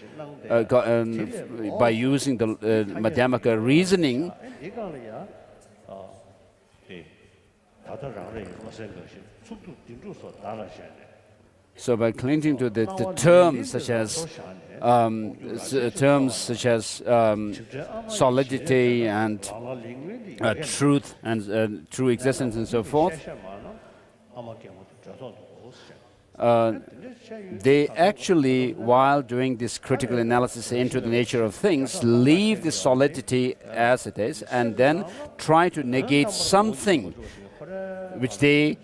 by using the Madhyamaka reasoning, so by clinging to the terms such as solidity and truth and true existence and so forth, they actually, while doing this critical analysis into the nature of things, leave the solidity as it is and then try to negate something which they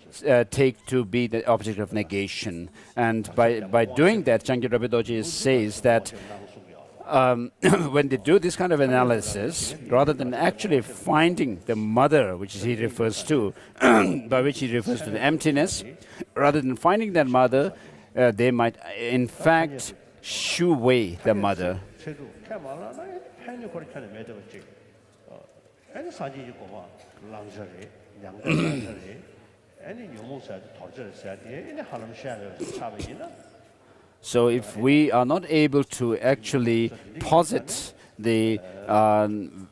take to be the object of negation. And by doing that, Jangye Rebbe Dorje says that when they do this kind of analysis, rather than actually finding the mother, which he refers to, by which he refers to the emptiness, rather than finding that mother, they might in fact shoo away the mother. So if we are not able to actually posit the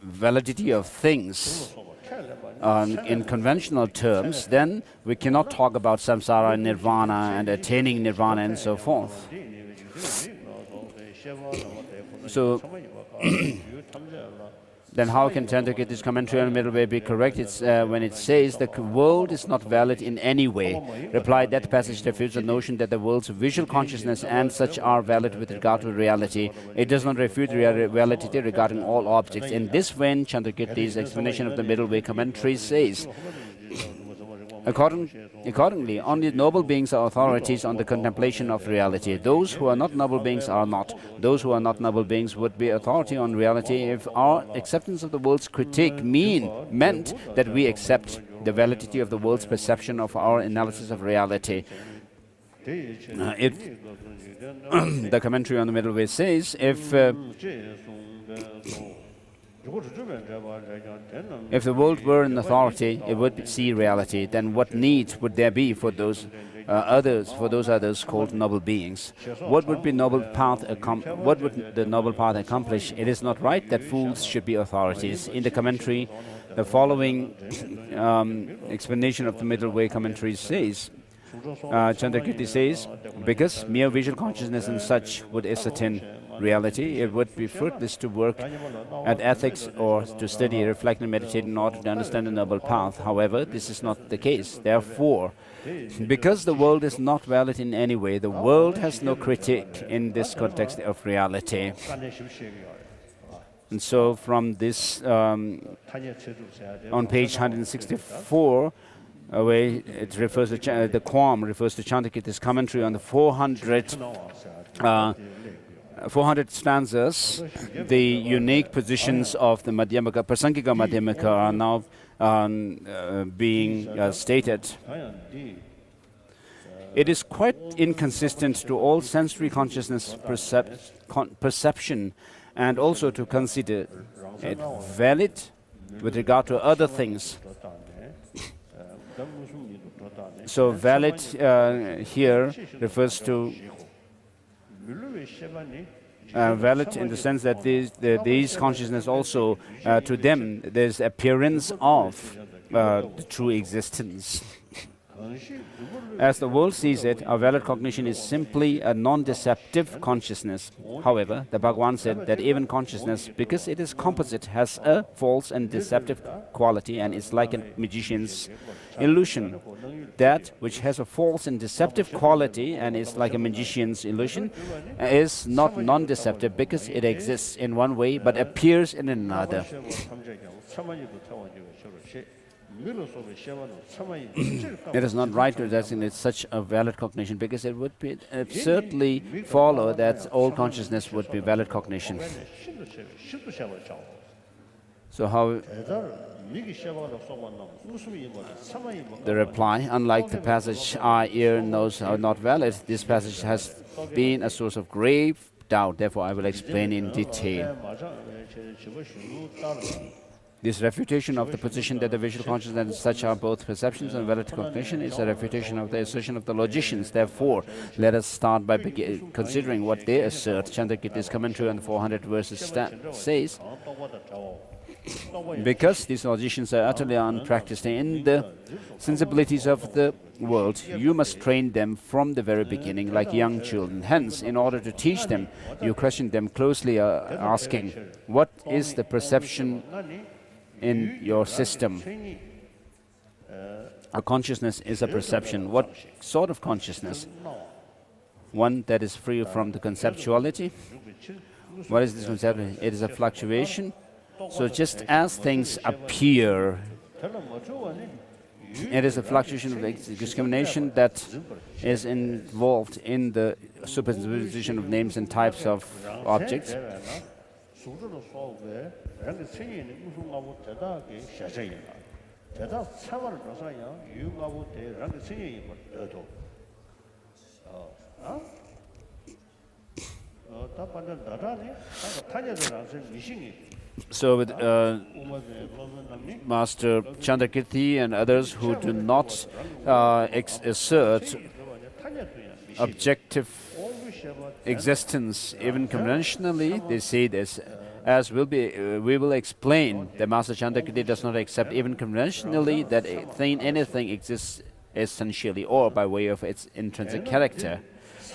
validity of things in conventional terms, then we cannot talk about samsara and nirvana and attaining nirvana and so forth. So then how can Chandrakirti's commentary on the middle way be correct? It's when it says the world is not valid in any way. Reply, that passage refutes the notion that the world's visual consciousness and such are valid with regard to reality. It does not refute reality regarding all objects. In this vein, Chandrakirti's explanation of the middle way commentary says, Accordingly, only noble beings are authorities on the contemplation of reality. Those who are not noble beings are not. Those who are not noble beings would be authority on reality if our acceptance of the world's critique meant that we accept the validity of the world's perception of our analysis of reality. The commentary on the middle way says, if the world were an authority, it would see reality. Then what need would there be for those others called noble beings? What would the noble path accomplish? It is not right that fools should be authorities. In the commentary, the following explanation of the middle way commentary says, Chandrakirti says, because mere visual consciousness and such would ascertain reality, it would be fruitless to work at ethics or to study, reflect and meditate in order to understand the noble path. However, this is not the case. Therefore, because the world is not valid in any way, the world has no critique in this context of reality. And so from this, on page 164, it refers to the Quam refers to Chandrakirti's commentary on the 400 stanzas. The unique positions of the Madhyamaka, Prasangika Madhyamaka are now being stated. It is quite inconsistent to all sensory consciousness perception, and also to consider it valid with regard to other things. So valid here refers to valid in the sense that these consciousness also, to them, there's appearance of the true existence. As the world sees it, a valid cognition is simply a non-deceptive consciousness. However, the Bhagavan said that even consciousness, because it is composite, has a false and deceptive quality and is like a magician's illusion. That which has a false and deceptive quality and is like a magician's illusion is not non-deceptive because it exists in one way but appears in another. It is not right to designate such a valid cognition because it would be absurdly follow that all consciousness would be valid cognition. So how the reply, unlike the passage eye, ear, nose are not valid, this passage has been a source of grave doubt. Therefore, I will explain in detail. This refutation of the position that the visual consciousness and such are both perceptions and valid cognition is a refutation of the assertion of the logicians. Therefore, let us start by considering what they assert. Chandrakirti's commentary on the 400 verses says, because these logicians are utterly unpracticed in the sensibilities of the world, you must train them from the very beginning like young children. Hence, in order to teach them, you question them closely, asking, what is the perception in your system? A consciousness is a perception. What sort of consciousness? One that is free from the conceptuality. What is this conceptuality? It is a fluctuation. So just as things appear, it is a fluctuation of discrimination that is involved in the superposition of names and types of objects. So with Master Chandrakirti and others who do not assert objective existence, even conventionally, they say this, as we will explain, that Master Chandrakirti does not accept even conventionally that anything exists essentially or by way of its intrinsic character.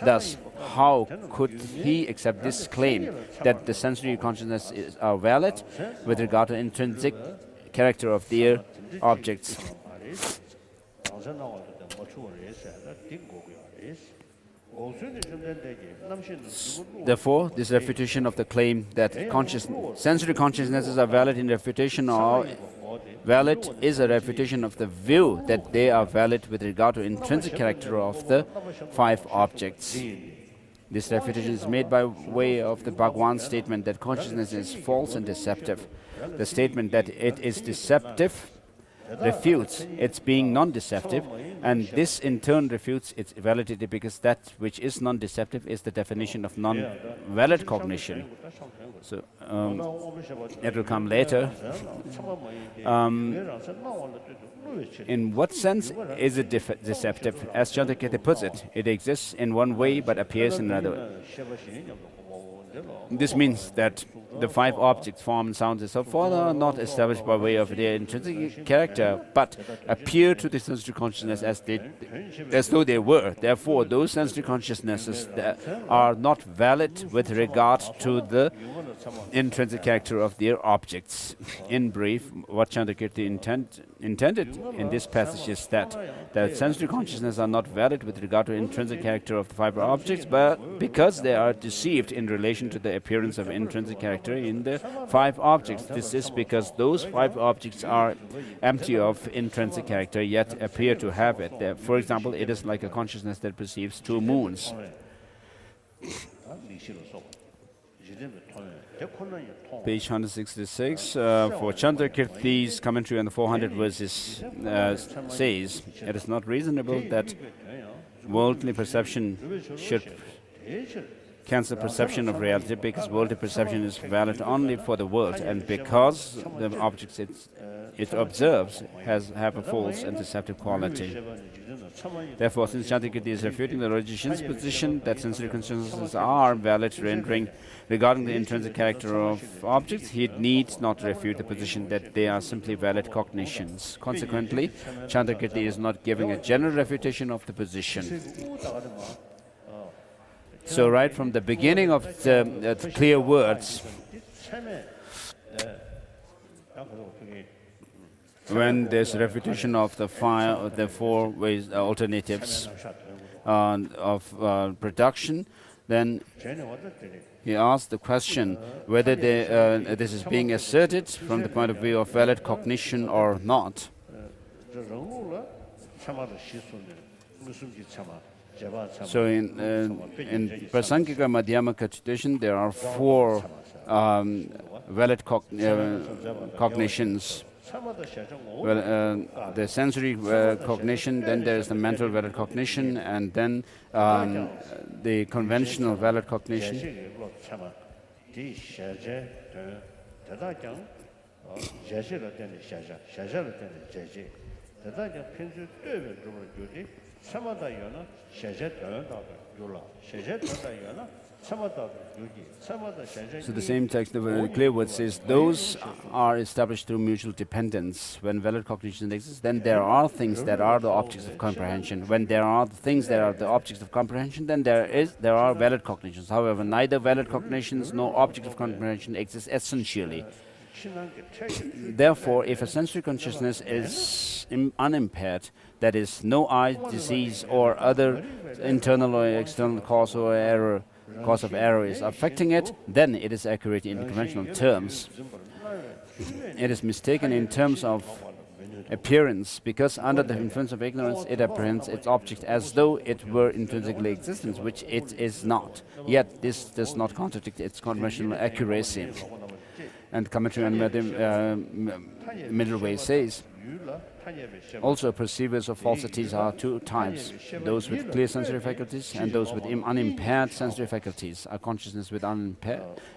Thus, how could he accept this claim that the sensory consciousnesses are valid with regard to intrinsic character of their objects? Therefore, this refutation of the claim that sensory consciousnesses are valid in refutation or valid is a refutation of the view that they are valid with regard to intrinsic character of the 5 objects. This refutation is made by way of the Bhagavan's statement that consciousness is false and deceptive. The statement that it is deceptive refutes its being non-deceptive, and this in turn refutes its validity because that which is non-deceptive is the definition of non-valid cognition. So it will come later. In what sense is it deceptive? As Chandrakirti puts it, it exists in one way but appears in another. This means that the 5 objects, form, sounds, and so forth, are not established by way of their intrinsic character, but appear to the sensory consciousness as though they were. Therefore, those sensory consciousnesses that are not valid with regard to the intrinsic character of their objects. In brief, what Chandrakirti intended in this passage is that sensory consciousnesses are not valid with regard to intrinsic character of the 5 objects, but because they are deceived in relation to the appearance of intrinsic character in the 5 objects. This is because those 5 objects are empty of intrinsic character, yet appear to have it. For example, it is like a consciousness that perceives 2 moons. Page 166, for Chandrakirti's commentary on the 400 verses says, it is not reasonable that worldly perception should cancel perception of reality, because worldly perception is valid only for the world, and because the objects it observes have a false and deceptive quality. Therefore, since Chandrakirti is refuting the logician's position that sensory consciousnesses are valid rendering regarding the intrinsic character of objects, he needs not refute the position that they are simply valid cognitions. Consequently, Chandrakirti is not giving a general refutation of the position. So right from the beginning of the clear words, when there's refutation of the four ways alternatives of production, then he asked the question whether this is being asserted from the point of view of valid cognition or not. So in Prasangika Madhyamaka tradition, there are four valid cognitions. Well, the sensory cognition, then there is the mental valid cognition, and then the conventional valid cognition. So the same text, the clear word says, those are established through mutual dependence. When valid cognition exists, then there are things that are the objects of comprehension. When there are the things that are the objects of comprehension, then there are valid cognitions. However, neither valid cognitions nor objects of comprehension exist essentially. Therefore, if a sensory consciousness is unimpaired, that is, no eye disease or other internal or external cause of error is affecting it, then it is accurate in conventional terms. It is mistaken in terms of appearance, because under the influence of ignorance it apprehends its object as though it were intrinsically existence, which it is not. Yet this does not contradict its conventional accuracy. And commentary on middle way says, also perceivers of falsities are two types, those with clear sensory faculties and those with unimpaired sensory faculties. A consciousness with an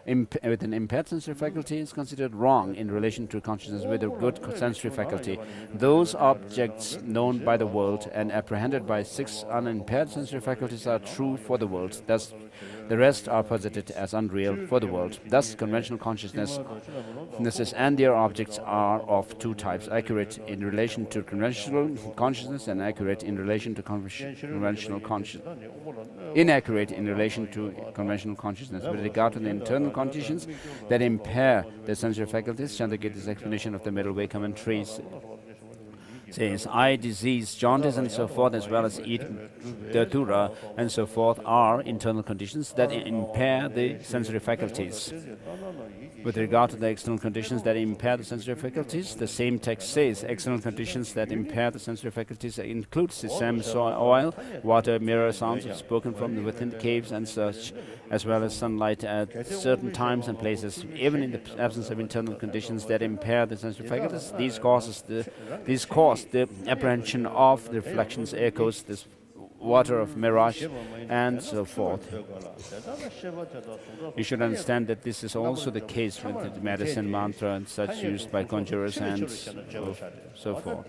impaired sensory faculty is considered wrong in relation to consciousness with a good sensory faculty. Those objects known by the world and apprehended by 6 unimpaired sensory faculties are true for the world. Thus, the rest are posited as unreal for the world. Thus, conventional consciousnesses and their objects are of two types, accurate in relation to conventional consciousness and accurate in relation to conventional consciousness. Inaccurate in relation to conventional consciousness. With regard to the internal conditions that impair the sensory faculties, Chandrakirti's explanation of the middle way commentaries says, eye disease, jaundice and so forth, as well as eating datura and so forth, are internal conditions that impair the sensory faculties. With regard to the external conditions that impair the sensory faculties, the same text says, external conditions that impair the sensory faculties include sesame oil, water, mirror, sounds spoken from within the caves and such, as well as sunlight at certain times and places. Even in the absence of internal conditions that impair the sensory faculties, these cause the apprehension of the reflections, echoes, this water of mirage, and so forth. You should understand that this is also the case with the medicine mantra and such used by conjurers and so forth.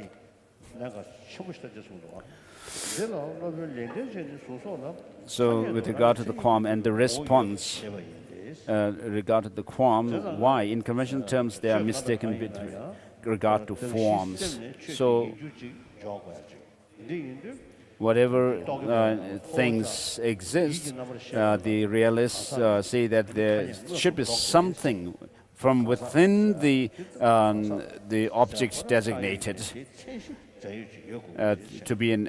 So, with regard to the qualm and the response, regard to the qualm, why? In conventional terms, they are mistaken with regard to forms. So, whatever things exist, the realists say that there should be something from within the objects designated to be an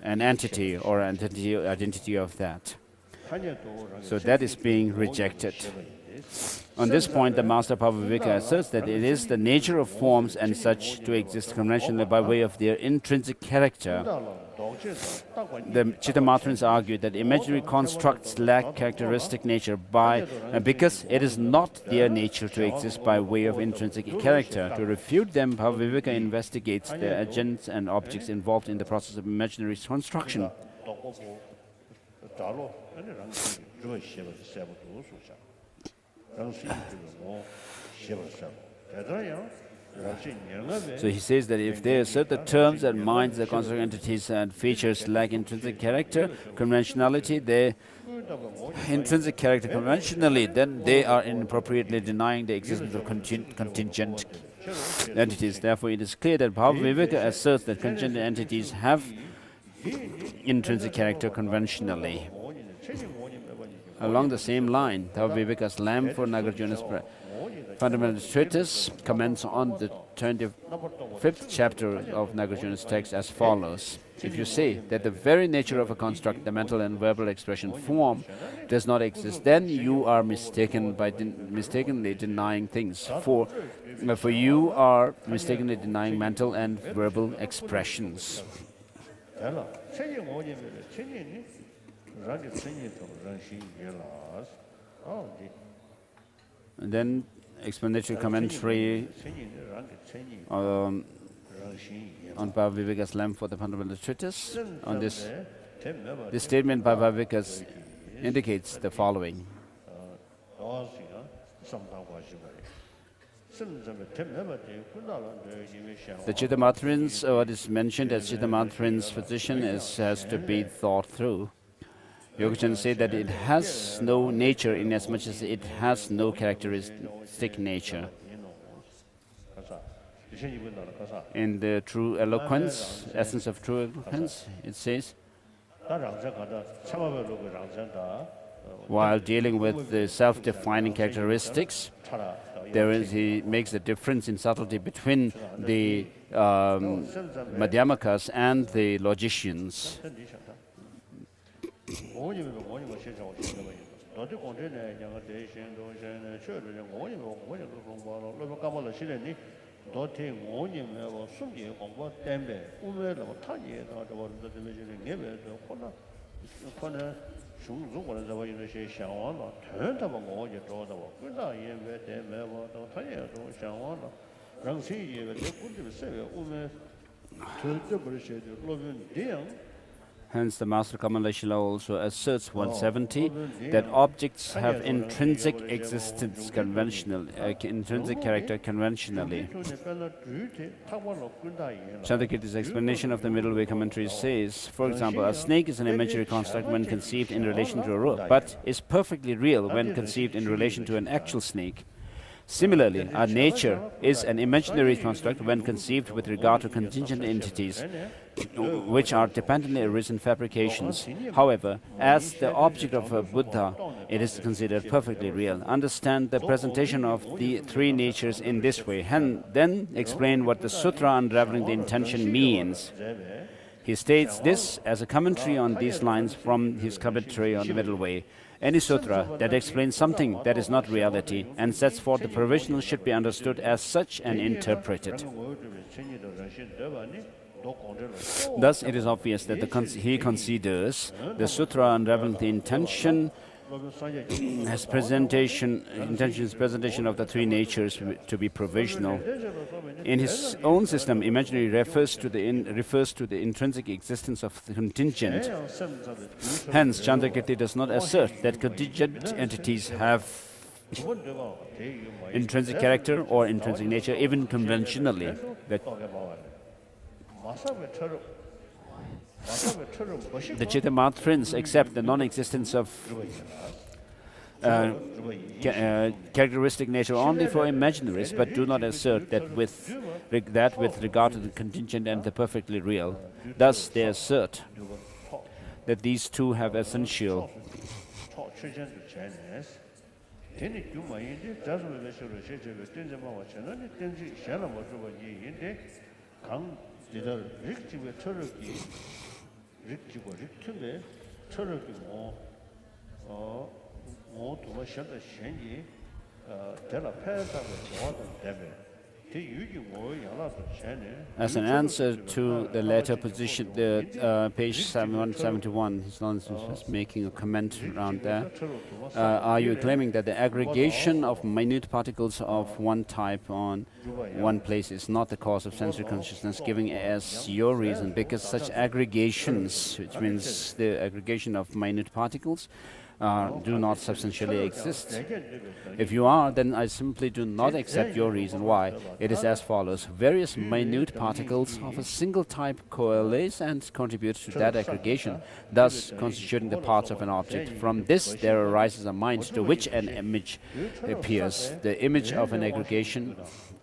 entity or identity of that. So that is being rejected. On this point, the Master Bhavavika asserts that it is the nature of forms and such to exist conventionally by way of their intrinsic character. The Chittamatrins argue that imaginary constructs lack characteristic nature because it is not their nature to exist by way of intrinsic character. To refute them, Bhavavika investigates the agents and objects involved in the process of imaginary construction. So he says that if they assert the terms and minds, the construct entities and features lack intrinsic character, conventionality, intrinsic character conventionally, then they are inappropriately denying the existence of contingent entities. Therefore, it is clear that Bhava Viveka asserts that contingent entities have intrinsic character conventionally. Along the same line, Bhava Viveka's Lam for Nagarjuna's fundamental treatise comments on the 25th chapter of Nagarjuna's text as follows. If you say that the very nature of a construct, the mental and verbal expression form, does not exist, then you are mistakenly denying things. For you are mistakenly denying mental and verbal expressions. And then explanatory commentary on Bhava Viveka's Lam for the fundamental treatise. On this statement by Bhava Viveka indicates the following. The Chittamatrin's, what is mentioned as Chittamatrin's position has to be thought through. Yogachan say that it has no nature inasmuch as it has no characteristic nature. In the true eloquence, essence of true eloquence, it says, while dealing with the self-defining characteristics, he makes a difference in subtlety between the Madhyamakas and the logicians. Hence, the Master Kamala Shila also asserts 170 that objects have intrinsic existence intrinsic character conventionally. Chandrakirti's explanation of the Middle Way commentary says, for example, a snake is an imaginary construct when conceived in relation to a rope, but is perfectly real when conceived in relation to an actual snake. Similarly, our nature is an imaginary construct when conceived with regard to contingent entities, which are dependently arisen fabrications. However, as the object of a Buddha, it is considered perfectly real. Understand the presentation of the three natures in this way, and then explain what the Sutra Unraveling the Intention means. He states this as a commentary on these lines from his commentary on the Middle Way. Any sutra that explains something that is not reality and sets forth the provisional should be understood as such and interpreted. Thus, it is obvious that he considers the Sutra Unraveling the Intention as presentation of the three natures to be provisional. In his own system, imaginary refers to the intrinsic existence of the contingent. Hence, Chandrakirti does not assert that contingent entities have intrinsic character or intrinsic nature, even conventionally. The Chittamatrins accept the non-existence of characteristic nature only for imaginaries, but do not assert that with regard to the contingent and the perfectly real. Thus, they assert that these two have essential. As an answer to the latter position, page 171, His Holiness was making a comment around there. Are you claiming that the aggregation of minute particles of one type on one place is not the cause of sensory consciousness, giving as your reason? Because such aggregations, which means the aggregation of minute particles, do not substantially exist. If you are, then I simply do not accept your reason why. It is as follows. Various minute particles of a single type coalesce and contribute to that aggregation, thus constituting the parts of an object. From this, there arises a mind to which an image appears. The image of an aggregation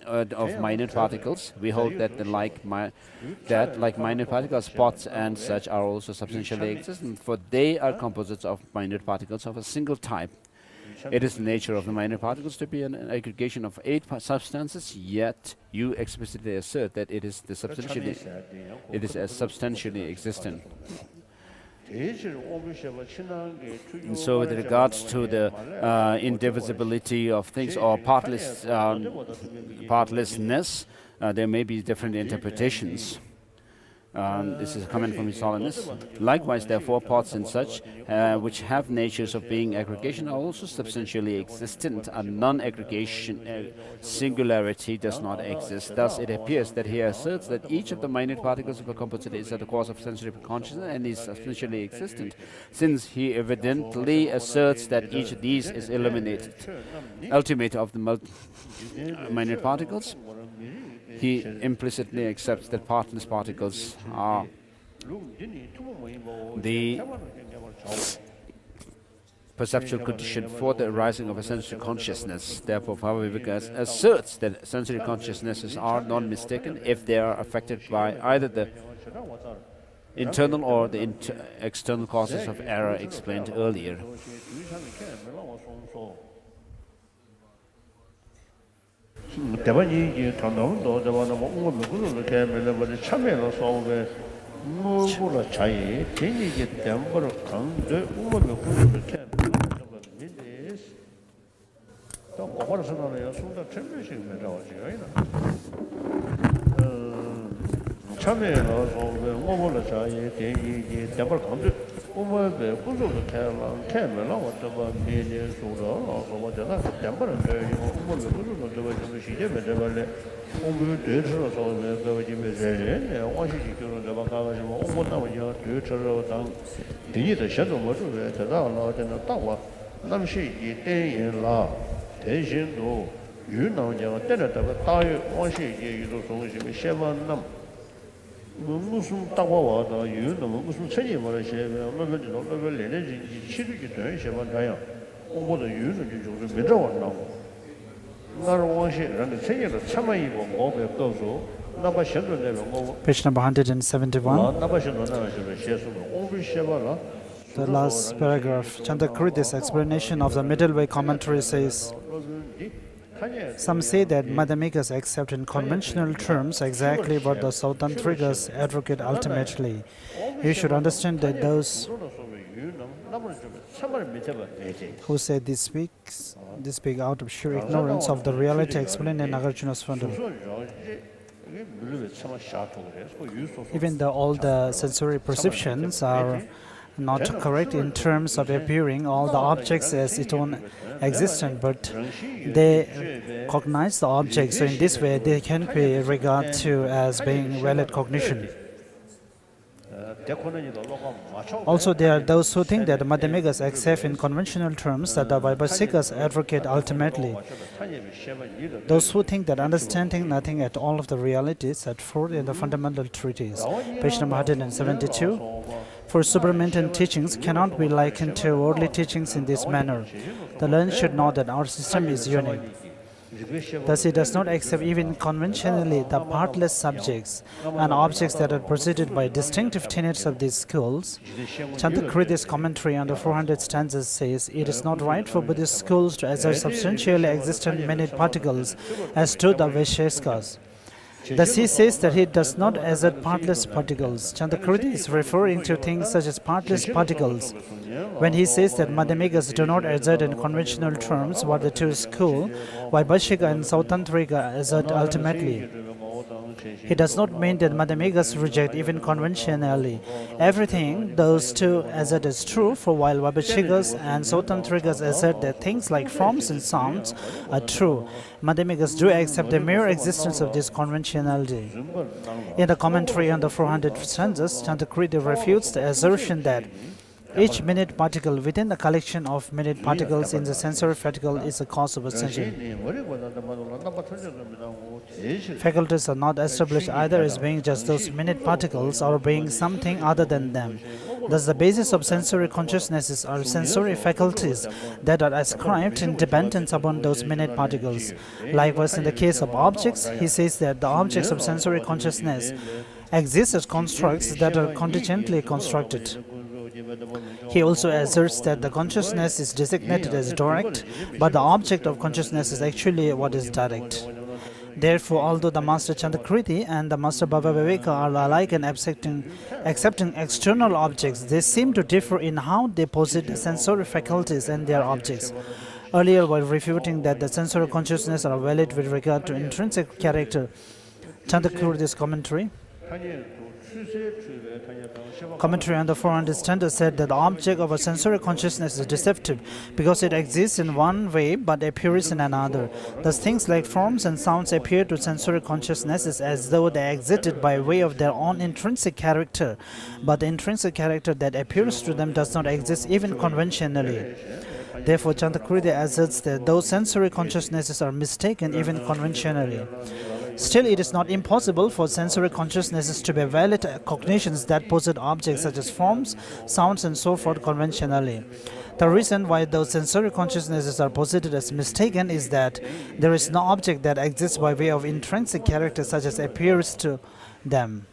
of minute particles. We hold that like minute particles, spots and such are also substantially existent, for they are composites of minute particles of a single type. It is the nature of the minor particles to be an aggregation of 8 substances, yet you explicitly assert that it is as substantially existent. And so with regards to the indivisibility of things or partlessness, there may be different interpretations. This is a comment from His Holiness. Likewise, there are 4 parts in such, which have natures of being aggregation, are also substantially existent. A non-aggregation singularity does not exist. Thus, it appears that he asserts that each of the minute particles of a composite is at the cause of sensory consciousness and is substantially existent, since he evidently asserts that each of these is ultimate of the minute particles. He implicitly accepts that partless particles are the perceptual condition for the arising of a sensory consciousness. Therefore, Bhavaviveka asserts that sensory consciousnesses are non-mistaken if they are affected by either the internal or the external causes of error explained earlier. Page number 171. The last paragraph. Chandakritis' explanation of the middle way commentary says, some say that Madhyamikas accept in conventional terms exactly what the Sautantrikas advocate ultimately. You should understand that those who say this speak out of sheer ignorance of the reality explained in Nagarjuna's fundal. Even though all the sensory perceptions are not correct in terms of appearing all the objects as its own existent, but they cognize the objects, so in this way they can be regarded to as being valid cognition. Also, there are those who think that Madhyamikas accept in conventional terms that the Vaibhasikas advocate ultimately. Those who think that understanding nothing at all of the reality set forth in the fundamental treatise. Page number 172. For Subrahmanian teachings cannot be likened to worldly teachings in this manner. The learned should know that our system is unique. Thus, it does not accept even conventionally the partless subjects and objects that are preceded by distinctive tenets of these schools. Chandakritis' commentary on the 400 stanzas says, it is not right for Buddhist schools to assert substantially existent minute particles as do the Vaisheshikas. Thus, he says that he does not assert partless particles. Chandakritis is referring to things such as partless particles. When he says that Madhyamikas do not assert in conventional terms what the two school, Vaibhashika and Sautantrika assert ultimately. He does not mean that Madhyamikas reject even conventionally everything those two assert is true, for while Vaibhashikas and Sautantrikas assert that things like forms and sounds are true, Madhyamikas do accept the mere existence of this conventionality. In the commentary on the 400 stanzas, Chandakritis refutes the assertion that Each minute particle within the collection of minute particles in the sensory faculty is a cause of ascension. Faculties are not established either as being just those minute particles or being something other than them. Thus, the basis of sensory consciousnesses are sensory faculties that are ascribed in dependence upon those minute particles. Likewise, in the case of objects, he says that the objects of sensory consciousness exist as constructs that are contingently constructed. He also asserts that the consciousness is designated as direct, but the object of consciousness is actually what is direct. Therefore, although the Master Chandakriti and the Master Baba Viveka are alike in accepting external objects, they seem to differ in how they possess sensory faculties and their objects. Earlier, while refuting that the sensory consciousness are valid with regard to intrinsic character, Chandakriti's commentary on the 400 standard said that the object of a sensory consciousness is deceptive because it exists in one way but appears in another. Thus, things like forms and sounds appear to sensory consciousnesses as though they existed by way of their own intrinsic character, but the intrinsic character that appears to them does not exist even conventionally. Therefore, Chandakriti asserts that those sensory consciousnesses are mistaken even conventionally. Still, it is not impossible for sensory consciousnesses to be valid cognitions that possess objects such as forms, sounds, and so forth conventionally. The reason why those sensory consciousnesses are posited as mistaken is that there is no object that exists by way of intrinsic character such as appears to them.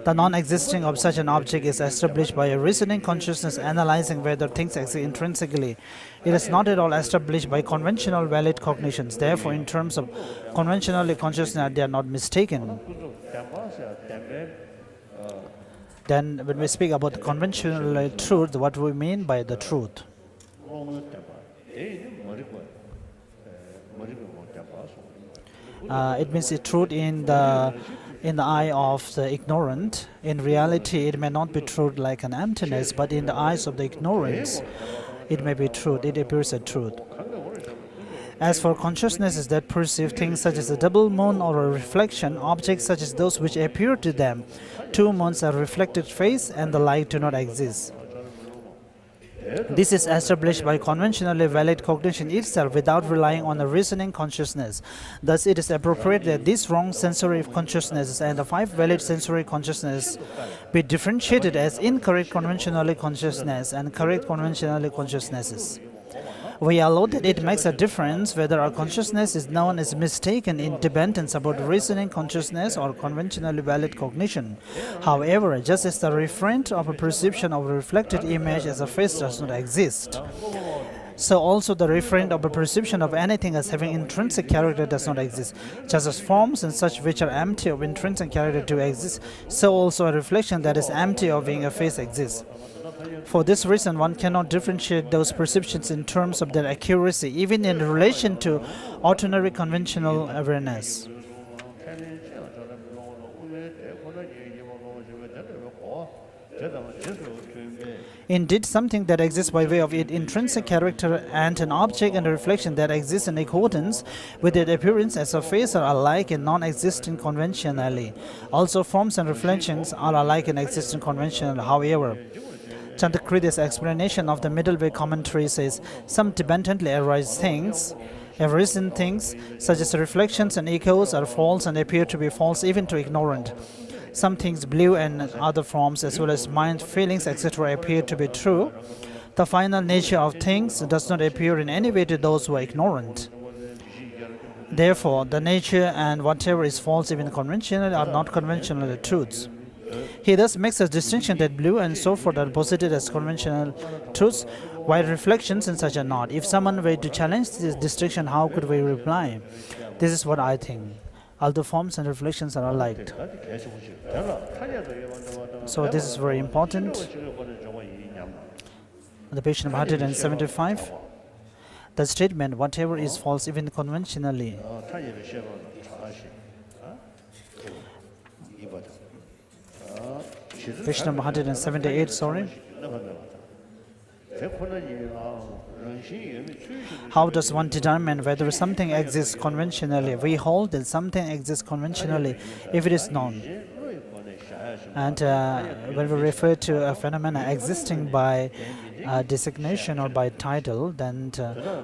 The non-existing of such an object is established by a reasoning consciousness analyzing whether things exist intrinsically. It is not at all established by conventional valid cognitions. Therefore, in terms of conventionally consciousness, they are not mistaken. Then, when we speak about conventional truth, what we mean by the truth? It means the truth in the eye of the ignorant. In reality, it may not be truth like an emptiness, but in the eyes of the ignorance, it may be truth. It appears as truth. As for consciousnesses that perceive things such as a double moon or a reflection, objects such as those which appear to them, two moons, a reflected face, and the like do not exist. This is established by conventionally valid cognition itself without relying on a reasoning consciousness. Thus, it is appropriate that these wrong sensory consciousnesses and the five valid sensory consciousnesses be differentiated as incorrect conventionally consciousness and correct conventionally consciousnesses. We allow that it makes a difference whether our consciousness is known as mistaken in dependence about reasoning consciousness or conventionally valid cognition. However, just as the referent of a perception of a reflected image as a face does not exist, so also the referent of a perception of anything as having intrinsic character does not exist. Just as forms and such which are empty of intrinsic character do exist, so also a reflection that is empty of being a face exists. For this reason, one cannot differentiate those perceptions in terms of their accuracy, even in relation to ordinary conventional awareness. Indeed, something that exists by way of its intrinsic character and an object and a reflection that exists in accordance with its appearance as a face are alike in non-existent conventionally. Also, forms and reflections are alike in existent conventionally. However, Chandakriti's explanation of the middle way commentary says some dependently arise things, arisen things, such as reflections and echoes, are false and appear to be false even to ignorant. Some things, blue and other forms, as well as mind, feelings, etc., appear to be true. The final nature of things does not appear in any way to those who are ignorant. Therefore, the nature and whatever is false, even conventional, are not conventional truths. He thus makes a distinction that blue and so forth are posited as conventional truths, while reflections and such are not. If someone were to challenge this distinction, how could we reply? This is what I think. Although forms and reflections are alike. So this is very important. The page number 175. The statement, whatever is false even conventionally. Page number 178, sorry. How does one determine whether something exists conventionally? We hold that something exists conventionally if it is known. And when we refer to a phenomena existing by designation or by title, then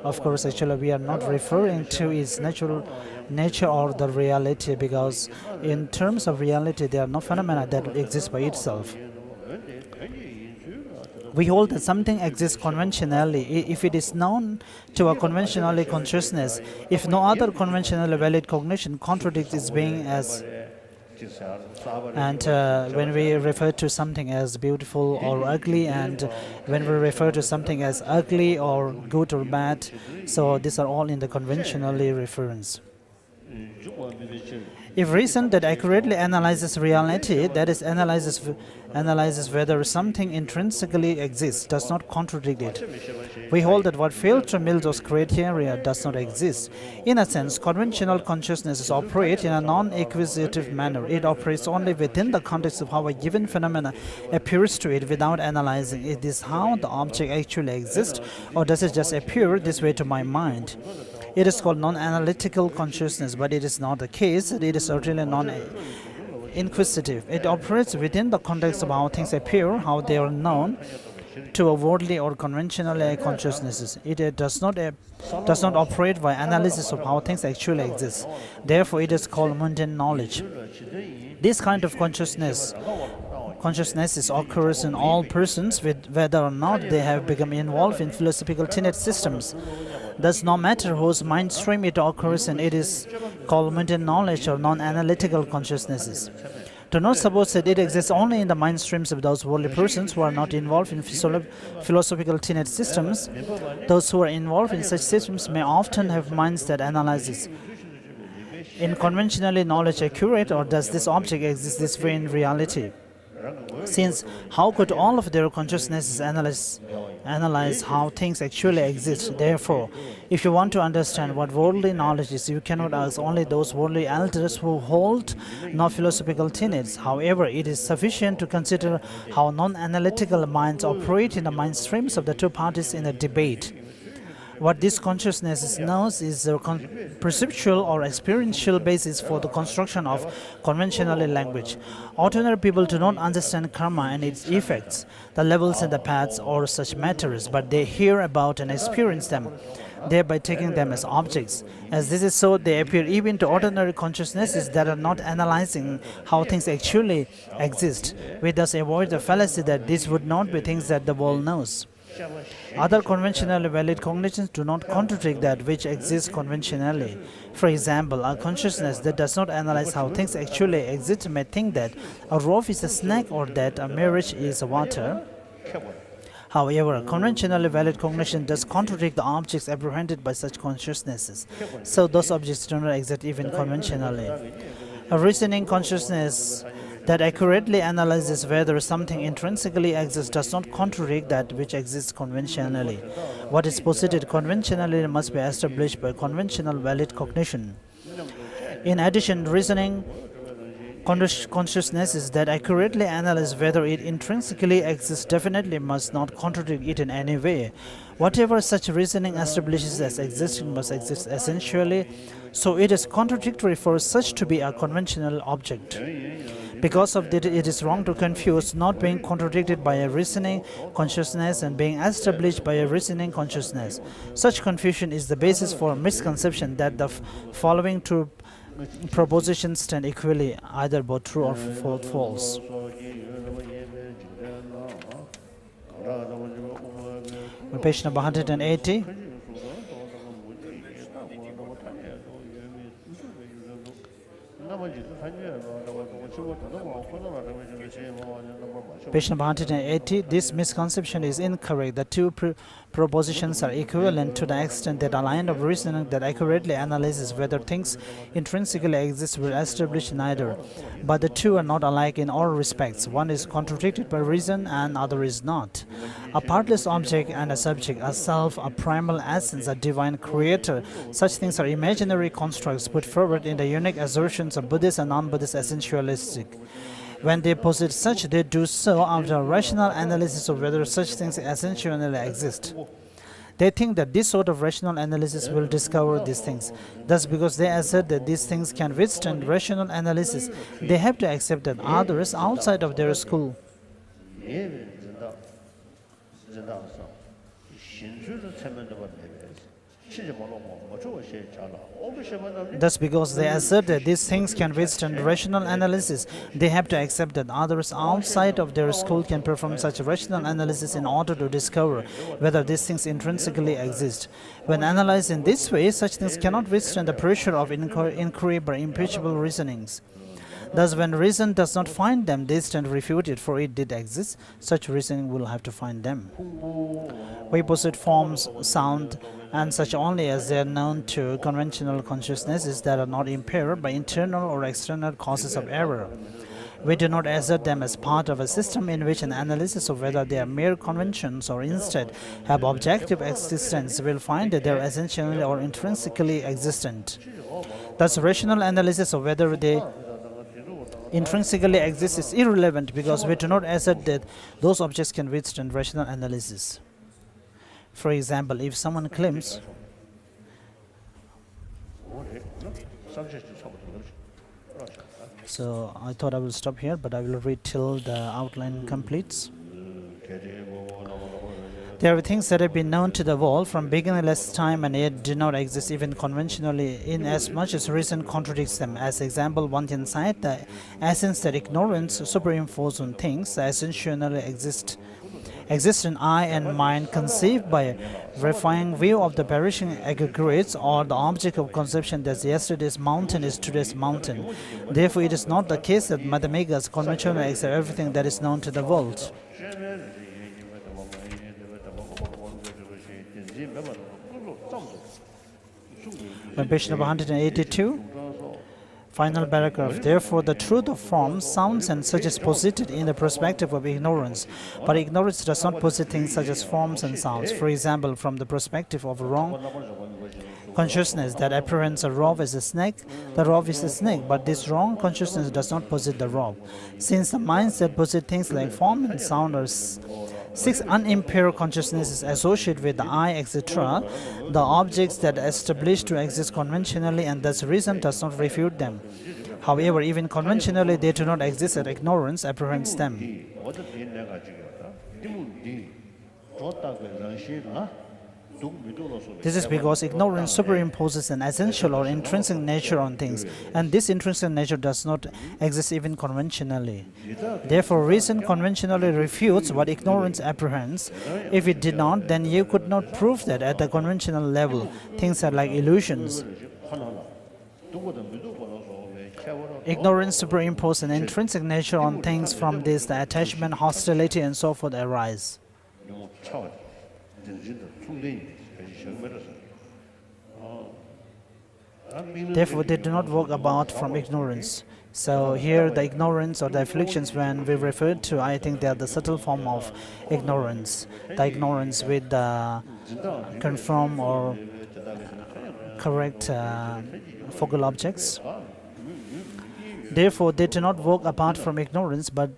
of course actually we are not referring to its natural nature or the reality, because in terms of reality there are no phenomena that exist by itself. We hold that something exists conventionally if it is known to a conventionally consciousness, if no other conventionally valid cognition contradicts its being as. And when we refer to something as beautiful or ugly, and when we refer to something as ugly or good or bad, so these are all in the conventionally reference. If reason that accurately analyzes reality, that is, analyzes whether something intrinsically exists, does not contradict it, we hold that what failed to meet those criteria does not exist. In a sense, conventional consciousnesses operate in a non-acquisitive manner. It operates only within the context of how a given phenomena appears to it without analyzing. It is how the object actually exists, or does it just appear this way to my mind? It is called non-analytical consciousness, but it is not the case. It is certainly non-inquisitive. It operates within the context of how things appear, how they are known to a worldly or conventional consciousnesses. It does not operate by analysis of how things actually exist. Therefore, it is called mundane knowledge. This kind of consciousness occurs in all persons, whether or not they have become involved in philosophical tenet systems. Thus, no matter whose mind stream it occurs in, it is called mundane knowledge or non-analytical consciousnesses. Do not suppose that it exists only in the mind streams of those worldly persons who are not involved in philosophical tenet systems. Those who are involved in such systems may often have minds that analyze. In conventionally knowledge accurate, or does this object exist this way in reality? Since how could all of their consciousnesses analyze how things actually exist? Therefore, if you want to understand what worldly knowledge is, you cannot ask only those worldly elders who hold no philosophical tenets. However, it is sufficient to consider how non-analytical minds operate in the mind streams of the two parties in a debate. What this consciousness knows is a perceptual or experiential basis for the construction of conventional language. Ordinary people do not understand karma and its effects, the levels and the paths, or such matters, but they hear about and experience them, thereby taking them as objects. As this is so, they appear even to ordinary consciousnesses that are not analyzing how things actually exist. We thus avoid the fallacy that these would not be things that the world knows. Other conventionally valid cognitions do not contradict that which exists conventionally. For example, a consciousness that does not analyze how things actually exist may think that a rope is a snake or that a marriage is water. However, a conventionally valid cognition does contradict the objects apprehended by such consciousnesses, so those objects do not exist even conventionally. A reasoning consciousness that accurately analyzes whether something intrinsically exists does not contradict that which exists conventionally. What is posited conventionally must be established by conventional valid cognition. In addition, reasoning consciousnesses that accurately analyze whether it intrinsically exists definitely must not contradict it in any way. Whatever such reasoning establishes as existing must exist essentially, so it is contradictory for such to be a conventional object. Because of that, it is wrong to confuse not being contradicted by a reasoning consciousness and being established by a reasoning consciousness. Such confusion is the basis for misconception that the following two propositions stand equally, either both true or false. Page number 180. Page number 180. This misconception is incorrect. The two propositions are equivalent to the extent that a line of reasoning that accurately analyzes whether things intrinsically exist will establish neither. But the two are not alike in all respects. One is contradicted by reason and other is not. A partless object and a subject, a self, a primal essence, a divine creator, such things are imaginary constructs put forward in the unique assertions of Buddhist and non-Buddhist essentialistic. When they posit such, they do so after a rational analysis of whether such things essentially exist. They think that this sort of rational analysis will discover these things. Thus, because they assert that these things can withstand rational analysis, they have to accept that others outside of their school. Thus, because they assert that these things can withstand rational analysis, they have to accept that others outside of their school can perform such rational analysis in order to discover whether these things intrinsically exist. When analyzed in this way, such things cannot withstand the pressure of inquiry by impeachable reasonings. Thus, when reason does not find them, they stand refuted, for it did exist. Such reasoning will have to find them. We possess forms, sound, and such only as they are known to conventional consciousnesses that are not impaired by internal or external causes of error. We do not assert them as part of a system in which an analysis of whether they are mere conventions or instead have objective existence will find that they are essentially or intrinsically existent. Thus, rational analysis of whether they intrinsically exist is irrelevant because we do not assert that those objects can withstand rational analysis. For example, if someone claims so I thought I will stop here, but I will read till the outline completes. There are things that have been known to the world from beginningless time and yet do not exist even conventionally, inasmuch as reason contradicts them. As example, one can cite the essence that ignorance superimposed on things that essentially exist in eye and mind, conceived by a refined view of the perishing aggregates, or the object of conception that yesterday's mountain is today's mountain. Therefore, it is not the case that mathematicals conventionally accept everything that is known to the world. On page number 182, final paragraph. Therefore, the truth of forms, sounds, and such is posited in the perspective of ignorance. But ignorance does not posit things such as forms and sounds. For example, from the perspective of wrong consciousness that apprehends a rope as a snake, the rope is a snake, but this wrong consciousness does not posit the rope. Since the minds that posit things like form and sound are six unimpaired consciousnesses associated with the eye, etc., the objects that are established to exist conventionally, and thus reason does not refute them. However, even conventionally, they do not exist as ignorance apprehends them. This is because ignorance superimposes an essential or intrinsic nature on things, and this intrinsic nature does not exist even conventionally. Therefore, reason conventionally refutes what ignorance apprehends. If it did not, then you could not prove that at the conventional level, things are like illusions. Ignorance superimposes an intrinsic nature on things. From this, the attachment, hostility, and so forth arise. Therefore, they do not walk about from ignorance. So here, the ignorance or the afflictions, when we refer to, I think they are the subtle form of ignorance. The ignorance with the confirm or correct focal objects. Therefore, they do not walk apart from ignorance, but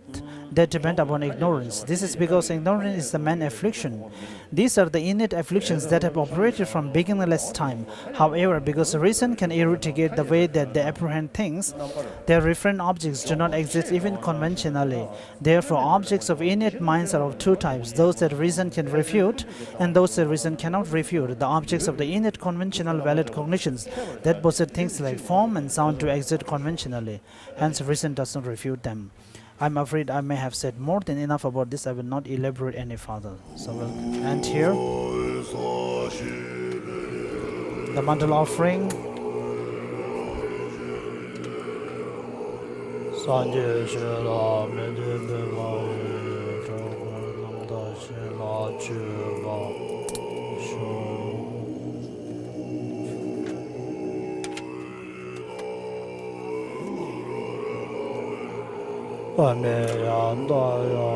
they depend upon ignorance. This is because ignorance is the main affliction. These are the innate afflictions that have operated from beginningless time. However, because reason can eradicate the way that they apprehend things, their referent objects do not exist even conventionally. Therefore, objects of innate minds are of two types: those that reason can refute and those that reason cannot refute. The objects of the innate conventional valid cognitions that possess things like form and sound to exist conventionally. Hence, reason does not refute them. I'm afraid I may have said more than enough about this. I will not elaborate any further. So we'll end here. The mandala offering. Ba me yan da ya